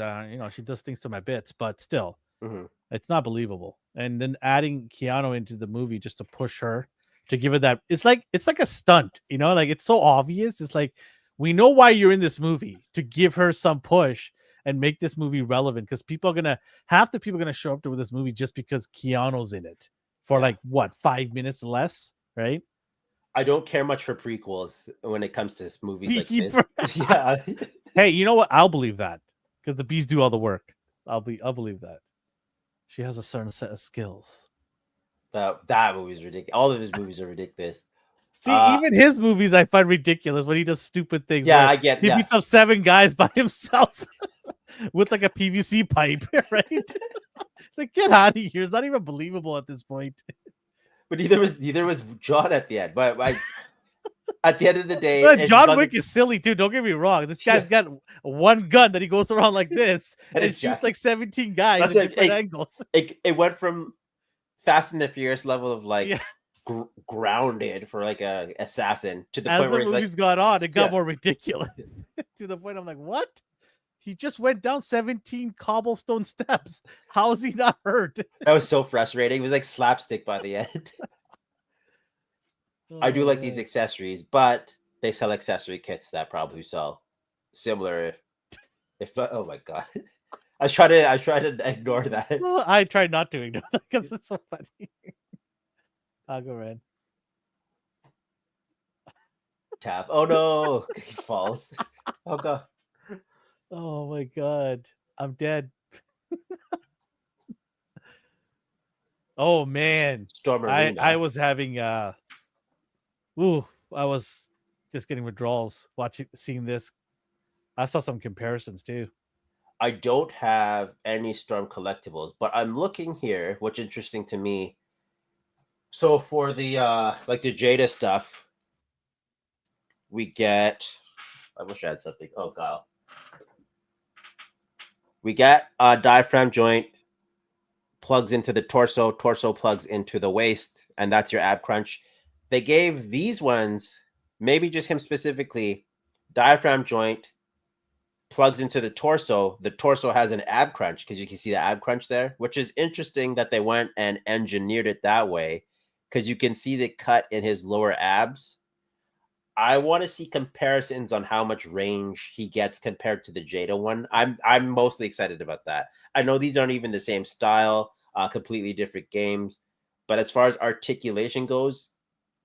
she does things to my bits, but still, Mhm. it's not believable. And then adding Keanu into the movie just to push her to give it that it's like a stunt, like it's so obvious. It's like we know why you're in this movie to give her some push and make this movie relevant because half the people are gonna show up to this movie just because Keanu's in it for Yeah. like what 5 minutes less, right? I don't care much for prequels when it comes to movies like this. Beekeeper. Yeah. Hey, you know what? I'll believe that because the bees do all the work. I'll believe that. She has a certain set of skills. That movie's ridiculous. All of his movies are ridiculous. See, even his movies I find ridiculous when he does stupid things. Yeah, where I get. he Yeah. beats up 7 guys by himself with like a PVC pipe, right? It's like get out of here. It's not even believable at this point. But neither was John at the end. But at the end of the day, John Wick is silly too. Don't get me wrong. This guy's got one gun that he goes around like this and shoots like 17 guys at different angles. It went from Fast and the Furious level of like grounded for like a assassin to the point where it's like movies got on, it got more ridiculous to the point I'm like, what? He just went down 17 cobblestone steps. How is he not hurt? That was so frustrating. It was like slapstick by the end. I do like these accessories, but they sell accessory kits that probably sell similar. If oh my god, I try to ignore that. Well, I try not to ignore that because it's so funny. I'll go red. Tav. Oh no, he falls. Oh god. Oh my god, I'm dead. Oh man, Storm Arena. I was having I was just getting withdrawals seeing this. I saw some comparisons too. I don't have any Storm collectibles, but I'm looking here, which is interesting to me. So for the like the Jada stuff, we get I wish I had something. Oh god. We got a diaphragm joint plugs into the torso, torso plugs into the waist, and that's your ab crunch. They gave these ones, maybe just him specifically, diaphragm joint plugs into the torso has an ab crunch because you can see the ab crunch there, which is interesting that they went and engineered it that way because you can see the cut in his lower abs. I want to see comparisons on how much range he gets compared to the Jada one. I'm mostly excited about that. I know these aren't even the same style, completely different games, but as far as articulation goes,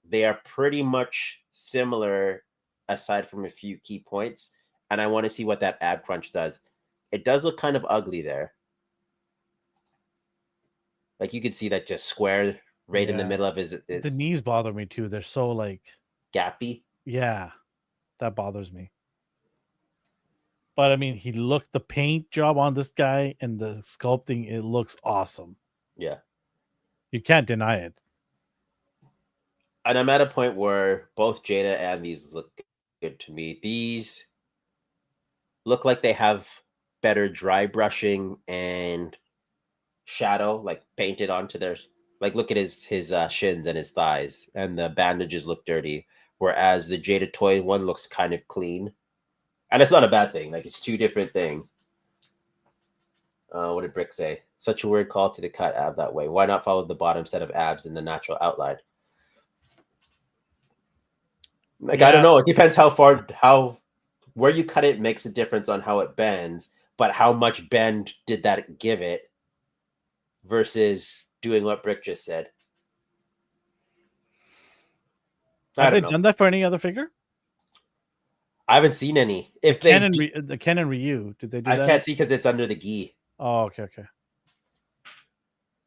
they are pretty much similar aside from a few key points. And I want to see what that ab crunch does. It does look kind of ugly there. Like you can see that just square right in the middle of his The knees bother me too. They're so like gappy. Yeah, that bothers me. But I mean, the paint job on this guy and the sculpting, it looks awesome. Yeah. You can't deny it. And I'm at a point where both Jada and these look good to me. These look like they have better dry brushing and shadow, like painted onto their, like look at his shins and his thighs, and the bandages look dirty. Whereas the Jada toy one looks kind of clean, and it's not a bad thing. Like it's two different things. What did Brick say? Such a weird call to the cut ab that way. Why not follow the bottom set of abs in the natural outline? Like I don't know. It depends how where you cut it makes a difference on how it bends, but how much bend did that give it versus doing what Brick just said? Have they done that for any other figure? I haven't seen any. If the Ken and Ryu, did they do that? I can't see because it's under the gi. Oh, okay.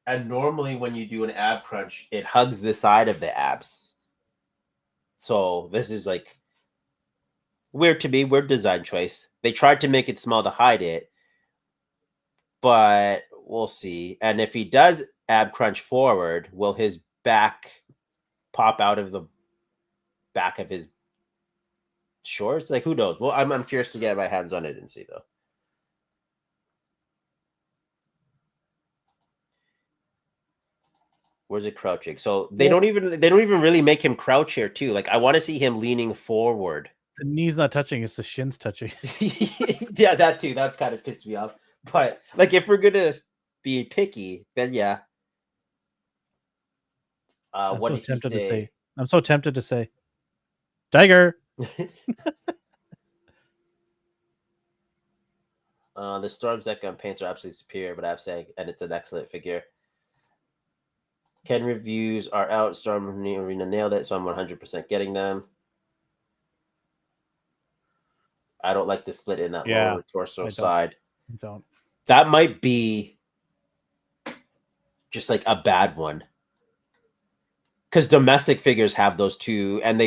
And normally when you do an ab crunch, it hugs the side of the abs. So this is like weird to me, weird design choice. They tried to make it small to hide it, but we'll see. And if he does ab crunch forward, will his back pop out of the back of his shorts? Like who knows? Well, I'm curious to get my hands on it and see though. Where's it crouching? So they don't even really make him crouch here too. Like I want to see him leaning forward. The knee's not touching; it's the shins touching. Yeah, that too. That kind of pissed me off. But like, if we're gonna be picky, then yeah. What did he say? I'm so tempted to say, Tiger. The Storm Zekka paints are absolutely superior, but I have to say, and it's an excellent figure. Ken reviews are out. Storm Arena nailed it, so I'm 100% getting them. I don't like the split in that lower torso side. I don't. That might be just like a bad one. Because domestic figures have those too, and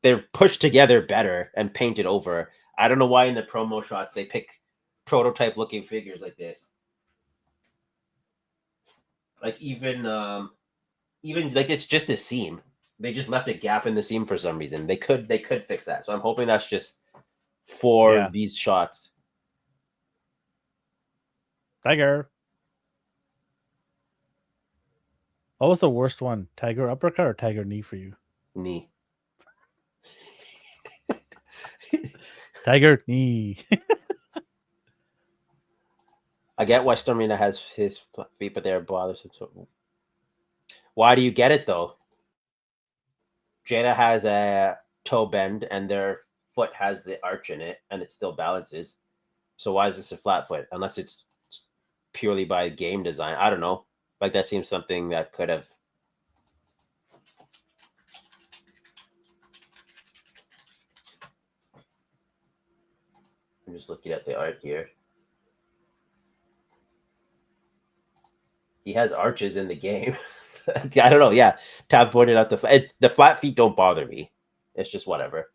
they're pushed together better and painted over. I don't know why in the promo shots they pick prototype looking figures like this. Like even like it's just a seam. They just left a gap in the seam for some reason. They could fix that. So I'm hoping that's just for these shots. Tiger. What was the worst one? Tiger uppercut or tiger knee for you? Knee. Tiger knee. I get why Stormina has his feet, but they're bothersome. So why do you get it though? Jada has a toe bend and their foot has the arch in it and it still balances. So why is this a flat foot? Unless it's purely by game design. I don't know. Like that seems something that could have. I'm just looking at the art here. He has arches in the game. I don't know. Yeah, Tab pointed out the flat feet don't bother me. It's just whatever.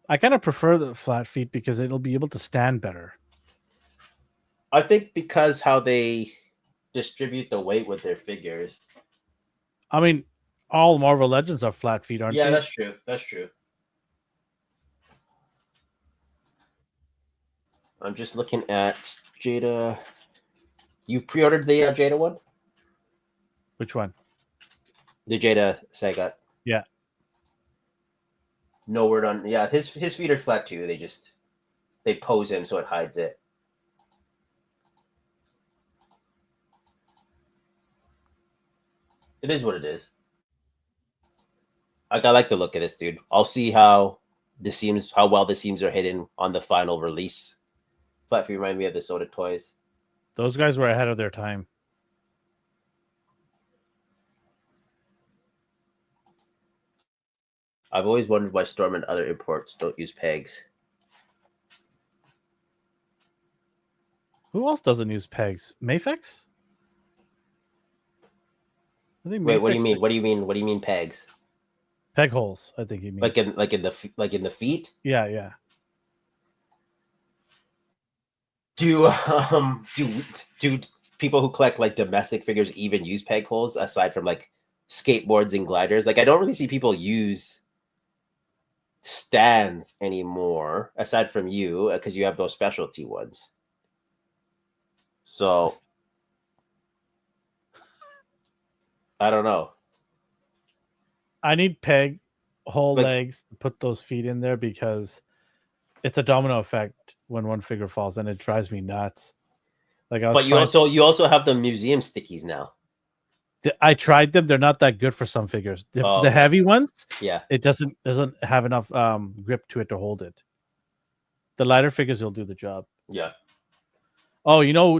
I kind of prefer the flat feet because it'll be able to stand better. I think because how they distribute the weight with their figures. I mean, all Marvel Legends are flat feet, aren't they? Yeah, that's true. That's true. I'm just looking at Jada. You pre-ordered the Jada one? Which one? The Jada Sagat. Yeah. No word on. Yeah, his feet are flat too. They pose him so it hides it. It is what it is. I like the look of this dude. I'll see how well the seams are hidden on the final release. Flat feet remind me of the Soda Toys. Those guys were ahead of their time. I've always wondered why Storm and other imports don't use pegs. Who else doesn't use pegs? Mafex? I think Wait, what do you Mafex mean? What do you mean? What do you mean pegs? peg holes, I think he means. Like in the feet? Yeah. Do do people who collect like domestic figures even use peg holes aside from like skateboards and gliders? Like I don't really see people use stands anymore aside from you because you have those specialty ones. So I don't know. I need peg hole Like- legs to put those feet in there because it's a domino effect when one figure falls and it drives me nuts. Like I was But you also have the museum stickies now. I tried them. They're not that good for some figures. The okay. heavy ones, Yeah. it doesn't have enough grip to it to hold it. The lighter figures will do the job. Yeah. Oh, you know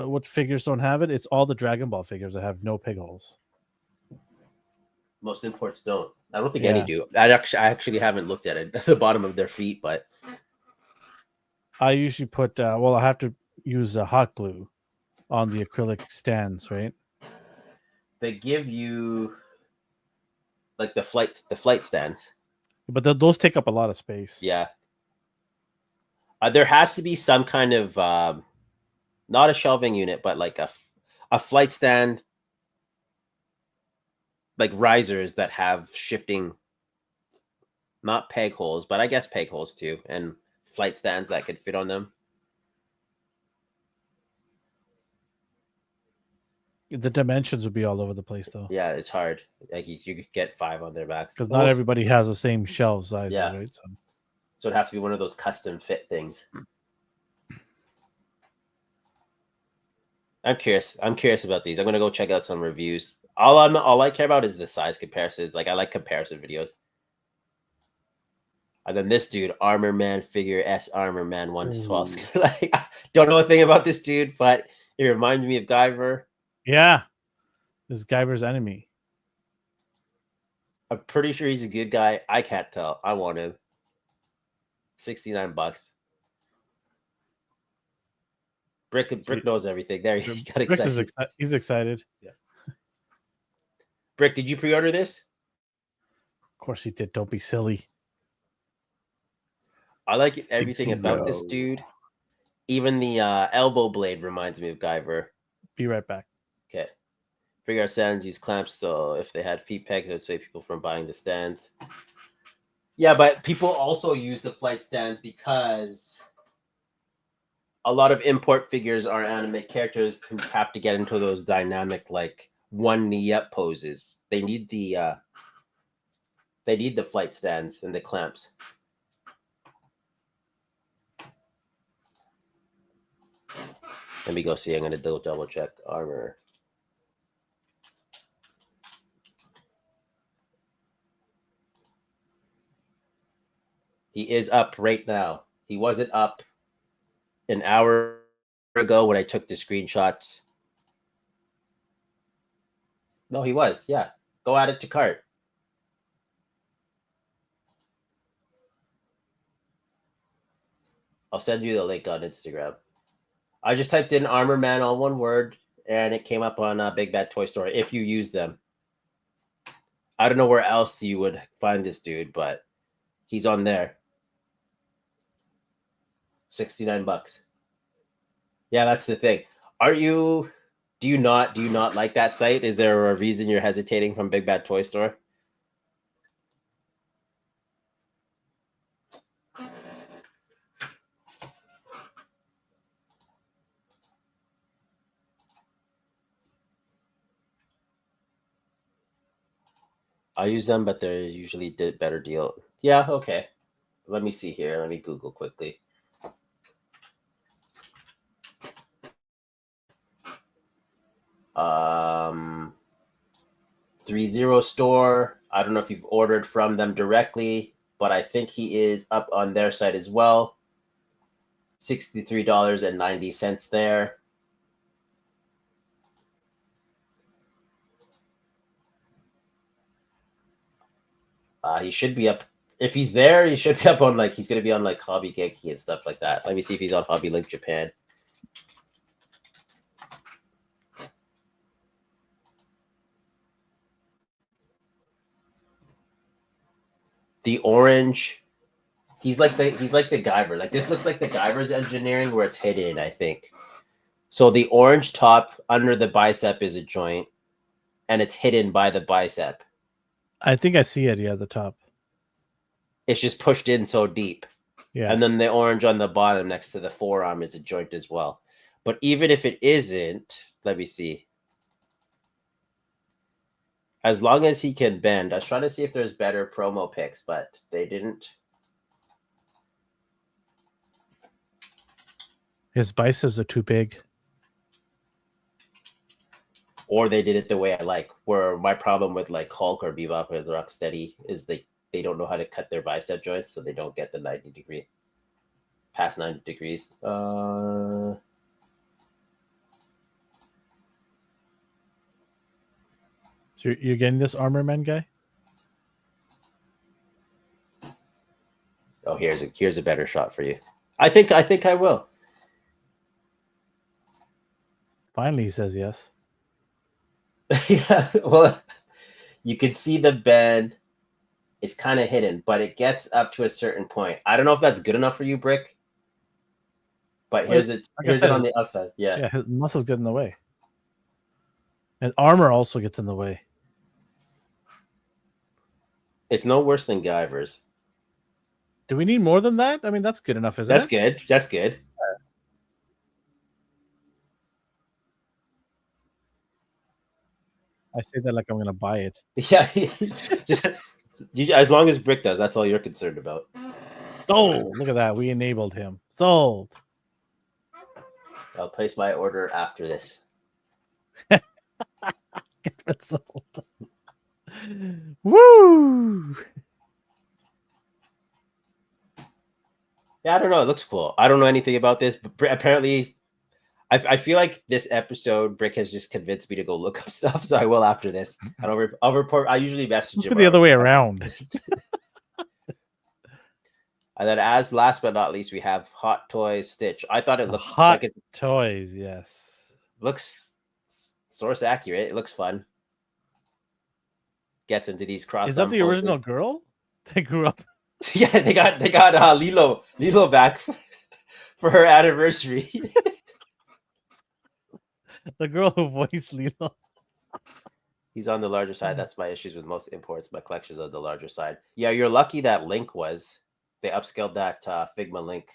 what figures don't have it? It's all the Dragon Ball figures that have no peg holes. Most imports don't. I don't think Yeah. any do. I actually haven't looked at it at the bottom of their feet, but I usually put I have to use hot glue on the acrylic stands, right? they give you like the flight stands. But those take up a lot of space. Yeah. There has to be some kind of not a shelving unit, but like a flight stand, like risers that have shifting, not peg holes, but I guess peg holes too, and flight stands that could fit on them. The dimensions would be all over the place, though. Yeah, it's hard. Like you could get 5 on their backs because not everybody has the same shelf sizes, Yeah. right? So it'd have to be one of those custom fit things. I'm curious. I'm curious about these. I'm gonna go check out some reviews. All I care about is the size comparisons. Like I like comparison videos. And then this dude, Armor Man figure S Armor Man 112. Like I don't know a thing about this dude, but it reminds me of Guyver. Yeah, this is Guyver's enemy. I'm pretty sure he's a good guy. I can't tell. I want him. $69. Brick knows everything. There, he got excited. He's excited. Yeah. Brick, did you pre-order this? Of course he did. Don't be silly. I like everything about this dude. Even the elbow blade reminds me of Guyver. Be right back. Okay. Figure out stands use clamps, so if they had feet pegs, it would save people from buying the stands. Yeah, but people also use the flight stands because a lot of import figures are anime characters who have to get into those dynamic, like one knee up poses. They need the flight stands and the clamps. Let me go see. I'm gonna double check armor. He is up right now. He wasn't up an hour ago when I took the screenshots. No, he was. Yeah. Go add it to cart. I'll send you the link on Instagram. I just typed in Armor Man, all one word, and it came up on Big Bad Toy Store if you use them. I don't know where else you would find this dude, but he's on there. $69. Yeah, that's the thing. Do you not like that site? Is there a reason you're hesitating from Big Bad Toy Store? I use them, but they're usually better deal. Yeah, okay. Let me see here. Let me Google quickly. Um, 30 store. I don't know if you've ordered from them directly, but I think he is up on their site as well. $63.90 there. He should be up. If he's there, he should be up on he's gonna be on Hobby Genki and stuff like that. Let me see if he's on Hobby Link Japan. The orange, he's like the Guyver. Like this looks like the Guyver's engineering where it's hidden, I think. So the orange top under the bicep is a joint, and it's hidden by the bicep. I think I see it. Yeah, the top. It's just pushed in so deep. Yeah. And then the orange on the bottom next to the forearm is a joint as well. But even if it isn't, let me see. As long as he can bend, I was trying to see if there's better promo pics, but they didn't. His biceps are too big. Or they did it the way I like. Where my problem with Hulk or Bebop or Rocksteady is they don't know how to cut their bicep joints, so they don't get the 90-degree past 90 degrees. So you're getting this Armor Man guy? Oh, here's a better shot for you. I think I will. Finally, he says yes. Yeah, well, you can see the bend. It's kind of hidden, but it gets up to a certain point. I don't know if that's good enough for you, Brick. But here's it. Here's it on the outside. Yeah. Yeah, his muscles get in the way, and armor also gets in the way. It's no worse than Guyver's. Do we need more than that? I mean, that's good enough, isn't That's it? good. That's good. I say that like I'm gonna buy it. Yeah. Just as long as Brick does, that's all you're concerned about. Sold. Look at that. We enabled him. Sold. I'll place my order after this. Sold. Woo! Yeah, I don't know. It looks cool. I don't know anything about this, but apparently, I feel like this episode, Brick has just convinced me to go look up stuff, so I will after this. I'll report. I usually message Let's him. go the other way around. And then, as last but not least, we have Hot Toys Stitch. I thought it looked Hot Toys. Yes, looks source accurate. It looks fun. Gets into these cross. Is that the original girl? They grew up. Yeah, they got Lilo back for her anniversary. The girl who voiced Lilo. He's on the larger side. That's my issues with most imports. My collections on the larger side. Yeah, you're lucky that Link they upscaled that Figma Link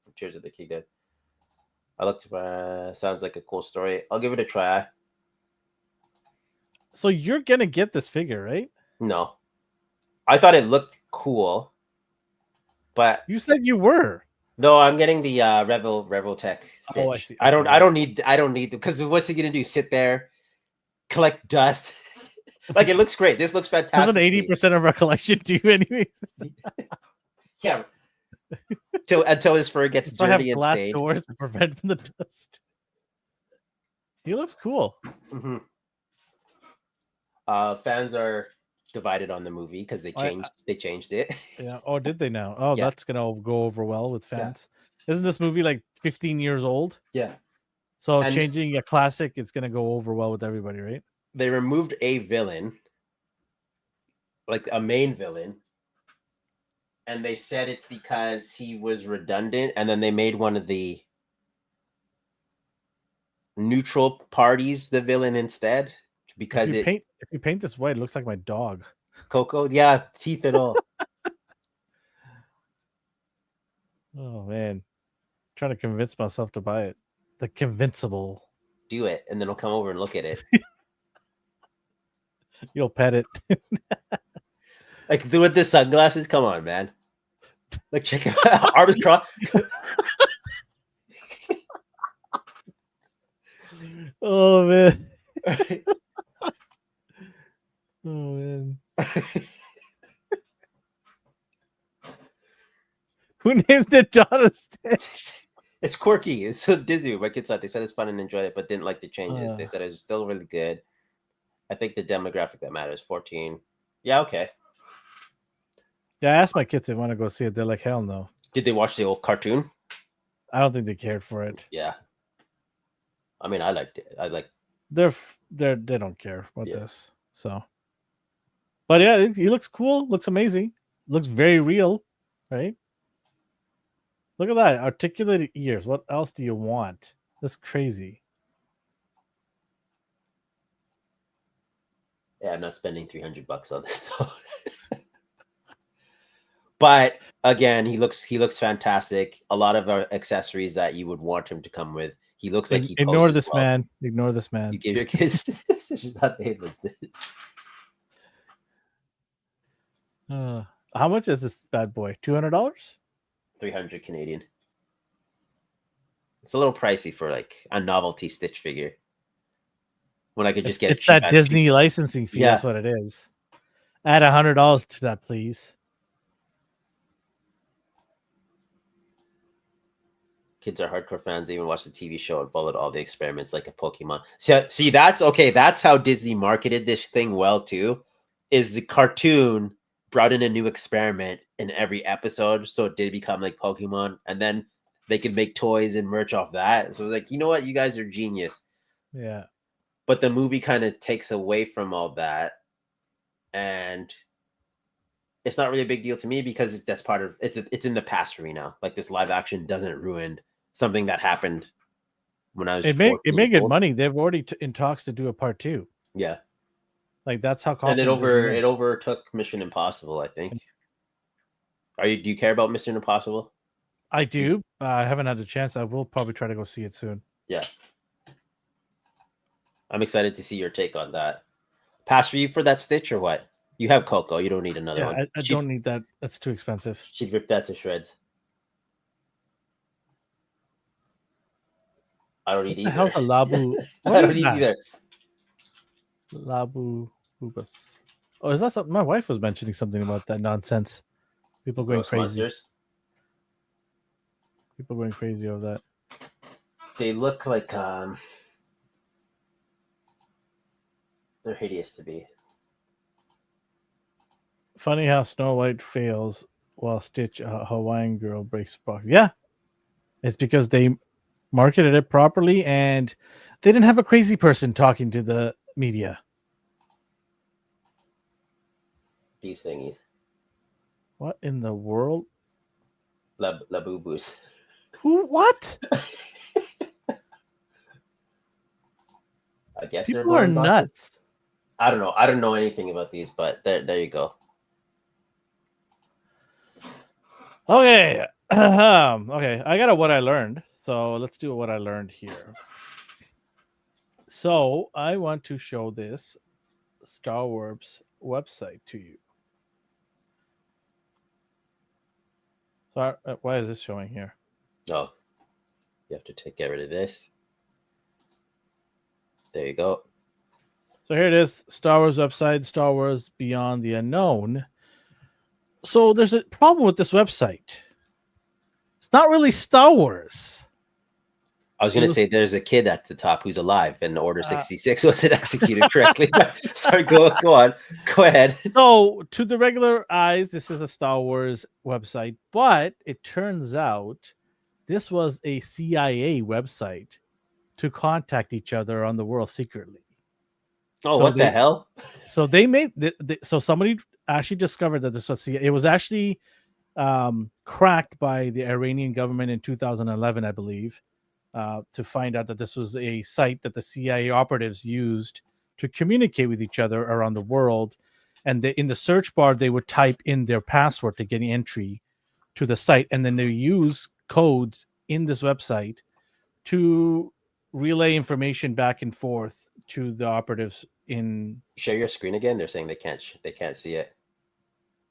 from Tears of the Kingdom. I looked. Sounds like a cool story. I'll give it a try. So you're gonna get this figure, right? No, I thought it looked cool, but you said you were. No, I'm getting the Revel Tech Stitch. Oh, I see. I don't need because what's he gonna do? Sit there, collect dust? Like it looks great. This looks fantastic. Doesn't 80% of our collection do anyways? Yeah. Until his fur gets dirty and stained. Doors to prevent from the dust. He looks cool. Mm-hmm. Fans are divided on the movie because they changed it. Yeah. Oh, did they now? Oh, yeah. That's gonna go over well with fans. Yeah. Isn't this movie like 15 years old? Yeah. So changing a classic, it's gonna go over well with everybody, right? They removed a villain, like a main villain, and they said it's because he was redundant, and then they made one of the neutral parties the villain instead. Because if you paint this white, it looks like my dog. Coco, yeah, teeth and all. Oh man, I'm trying to convince myself to buy it. The Convincible. Do it, and then I'll come over and look at it. You'll pet it. Like with the sunglasses, come on, man. Like check it out. Arms crossed. Oh man. Oh man. Who names their daughter Stitch? It's quirky. It's so Disney. My kids thought they said it's fun and enjoyed it, but didn't like the changes. They said it was still really good. I think the demographic that matters 14. Yeah, okay. Yeah, I asked my kids if they want to go see it. They're like, hell no. Did they watch the old cartoon? I don't think they cared for it. Yeah. I mean, I liked it. I like. They don't care about this. So, but yeah, he looks cool. Looks amazing. Looks very real, right? Look at that articulated ears. What else do you want? That's crazy. Yeah, I'm not spending $300 on this though. But again, he looks fantastic. A lot of accessories that you would want him to come with. He looks like he ignore this well. Man. Ignore this man. You give your kids this. How much is this bad boy? $200? 300 Canadian. It's a little pricey for like a novelty Stitch figure. When I could just get it's that Disney licensing fee. Yeah. That's what it is. Add $100 to that, please. Kids are hardcore fans. They even watched the TV show and followed all the experiments like a Pokemon. See, that's okay. That's how Disney marketed this thing well too. Is the cartoon brought in a new experiment in every episode, so it did become like Pokemon, and then they could make toys and merch off that. So it was like, you know what, you guys are genius. Yeah. But the movie kind of takes away from all that, and it's not really a big deal to me because that's part of it's in the past for me now. Like this live action doesn't ruin something that happened when I was. It may good money. They've already in talks to do a part 2. Yeah, like that's how confident. And it overtook Mission Impossible, I think. Do you care about Mission Impossible? I do. I haven't had a chance. I will probably try to go see it soon. Yeah, I'm excited to see your take on that. Pass for you for that Stitch or what? You have Coco. You don't need another one. I don't need that. That's too expensive. She'd rip that to shreds. I don't need either. How's a Labu? I don't need either. Labu Bubas. Oh, is that something? My wife was mentioning something about that nonsense. People going crazy. Monsters? People going crazy over that. They look like they're hideous to be. Funny how Snow White fails while Stitch, a Hawaiian girl, breaks box. Yeah, it's because they marketed it properly and they didn't have a crazy person talking to the media. These thingies. What in the world? Labubus. Who? What? I guess people are nuts. I don't know. I don't know anything about these, but there you go. Okay. Okay. I got what I learned. So let's do what I learned here. So I want to show this Star Wars website to you. So why is this showing here? Oh, you have to get rid of this. There you go. So here it is, Star Wars website, Star Wars Beyond the Unknown. So there's a problem with this website. It's not really Star Wars. I was going to say there's a kid at the top who's alive and Order 66 wasn't executed correctly. Sorry, go on. Go ahead. So to the regular eyes, this is a Star Wars website, but it turns out this was a CIA website to contact each other on the world secretly. Oh, so what the hell? So they made so somebody actually discovered that this was CIA. It was actually cracked by the Iranian government in 2011, I believe, to find out that this was a site that the CIA operatives used to communicate with each other around the world. And in the search bar, they would type in their password to get entry to the site, and then they use codes in this website to relay information back and forth to the operatives in. Share your screen again. They're saying they can't see it.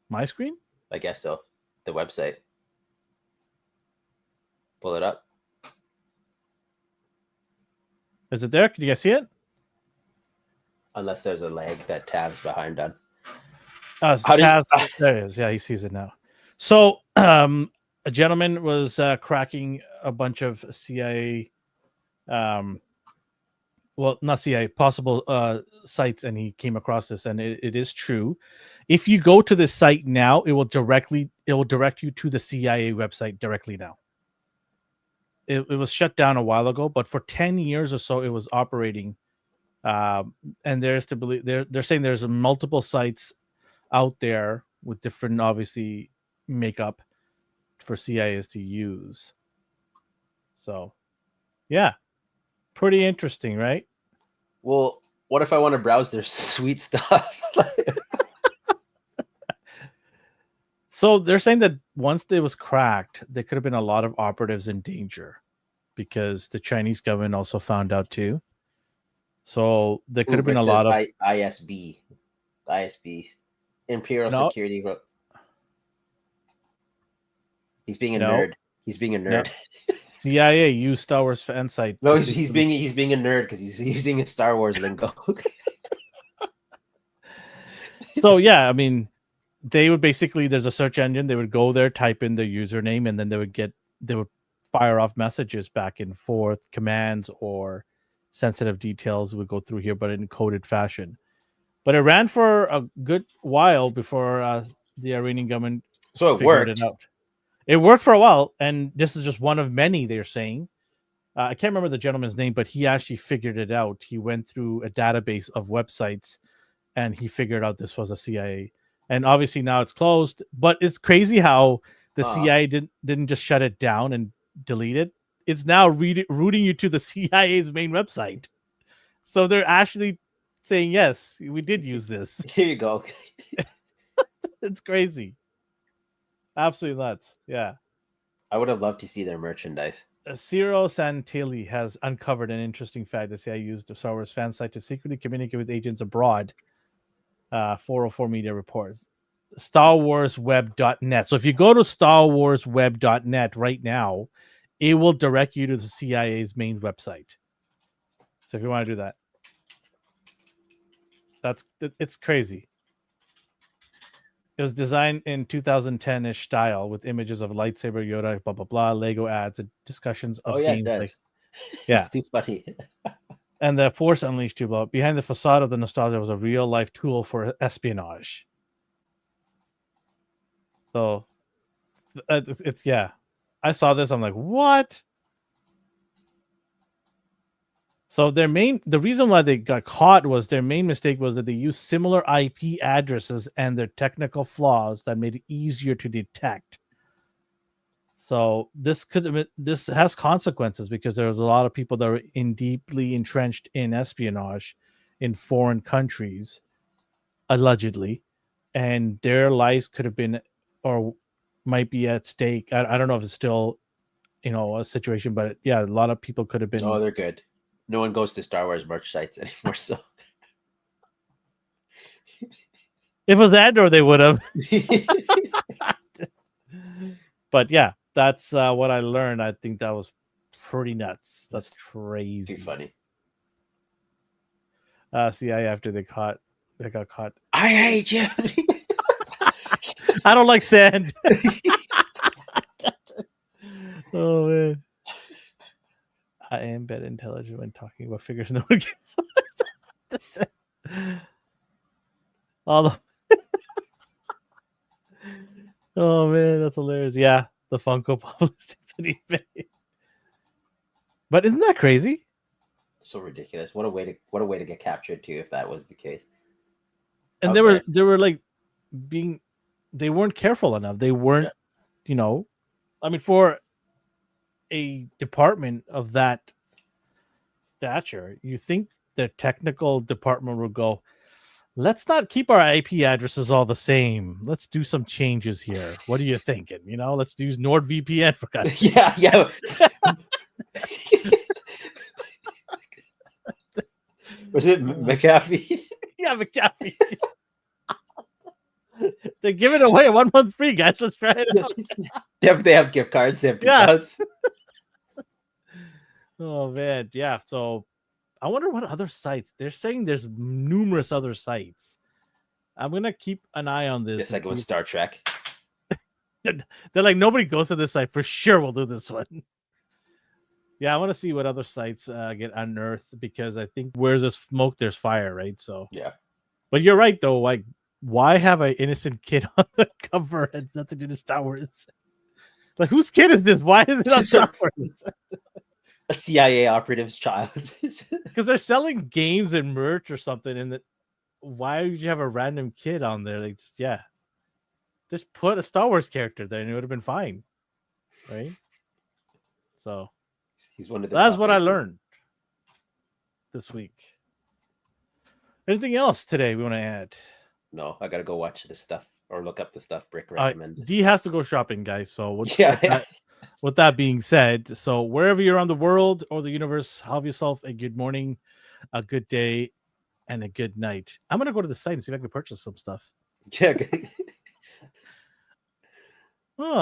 My screen? I guess so. The website. Pull it up. Is it there? Can you guys see it? Unless there's a lag that Tab's behind on. It's How do you- Taz, there it is. Yeah, he sees it now. So, a gentleman was cracking a bunch of CIA, well, not CIA, possible sites, and he came across this, and it is true. If you go to this site now, it will direct you to the CIA website directly now. It was shut down a while ago, but for 10 years or so, it was operating. And there's to believe they're saying there's multiple sites out there with different, obviously, makeup for CIAs to use. So, yeah, pretty interesting, right? Well, what if I want to browse their sweet stuff? So they're saying that once it was cracked, there could have been a lot of operatives in danger because the Chinese government also found out too. So there could have been a lot of ISB, Imperial no, Security. He's being a no, nerd. He's being a no. nerd. CIA used Star Wars fan site. No, he's being a nerd because he's using a Star Wars lingo. So yeah, I mean, they would basically, there's a search engine. They would go there, type in their username, and then they would fire off messages back and forth, commands or sensitive details would go through here, but in coded fashion. But it ran for a good while before the Iranian government So it figured worked. it out. It worked for a while, and this is just one of many, they're saying. I can't remember the gentleman's name, but he actually figured it out. He went through a database of websites, and he figured out this was a CIA. And obviously now it's closed. But it's crazy how the CIA didn't just shut it down and delete it. It's now routing you to the CIA's main website. So they're actually saying, yes, we did use this. Here you go. It's crazy. Absolutely nuts. Yeah. I would have loved to see their merchandise. Ciro Santilli has uncovered an interesting fact. The CIA used the Star Wars fan site to secretly communicate with agents abroad. 404 Media reports. StarWarsWeb.net. So if you go to StarWarsWeb.net right now, it will direct you to the CIA's main website. So if you want to do that, it's crazy. It was designed in 2010-ish style with images of lightsaber, Yoda, blah blah blah, Lego ads, and discussions of games. It does. Like, yeah, it's too funny. And the Force Unleashed too. But behind the facade of the nostalgia was a real life tool for espionage. So it's yeah. I saw this. I'm like, what? So the reason why they got caught was their main mistake was that they used similar IP addresses and their technical flaws that made it easier to detect. So this has consequences because there's a lot of people that are deeply entrenched in espionage in foreign countries, allegedly, and their lives could have been or might be at stake. I don't know if it's still, a situation, but yeah, a lot of people could have been. Oh, they're good. No one goes to Star Wars merch sites anymore. So if it was Andor, they would have. But yeah, that's what I learned. I think that was pretty nuts. That's crazy. Too funny. CIA after they got caught. I hate you. I don't like sand. Oh man. I am better intelligent when talking about figures no one gets. Oh man, that's hilarious. Yeah, the Funko Pop listings on eBay. But isn't that crazy? So ridiculous. What a way to get captured too, if that was the case. And they were like they weren't careful enough. They weren't, I mean, for a department of that stature, you think the technical department will go, let's not keep our IP addresses all the same. Let's do some changes here. What are you thinking? Let's use NordVPN for God's sake. Yeah. Was it McAfee? Yeah, McAfee. They're giving away 1 month free, guys. Let's try it out. They have gift cards. They have Yeah. coupons. Oh man, yeah. So I wonder what other sites. They're saying there's numerous other sites. I'm gonna keep an eye on this. Just like it was Star Trek. They're like, nobody goes to this site for sure. We'll do this one. Yeah, I want to see what other sites get unearthed, because I think where there's smoke, there's fire, right? So Yeah. But you're right though. Like, why have an innocent kid on the cover and nothing to do with Star Wars? Like, whose kid is this? Why is it on Star Wars? A CIA operative's child. Because they're selling games and merch or something, and why would you have a random kid on there? Like, just put a Star Wars character there, and it would have been fine, right? So He's one of the. that's what I learned this week. Anything else today we want to add? No, I gotta go watch the stuff or look up the stuff Brick recommended. D has to go shopping, guys. So with that being said, so wherever you're around the world or the universe, have yourself a good morning, a good day, and a good night. I'm gonna go to the site and see if I can purchase some stuff. Yeah. Oh.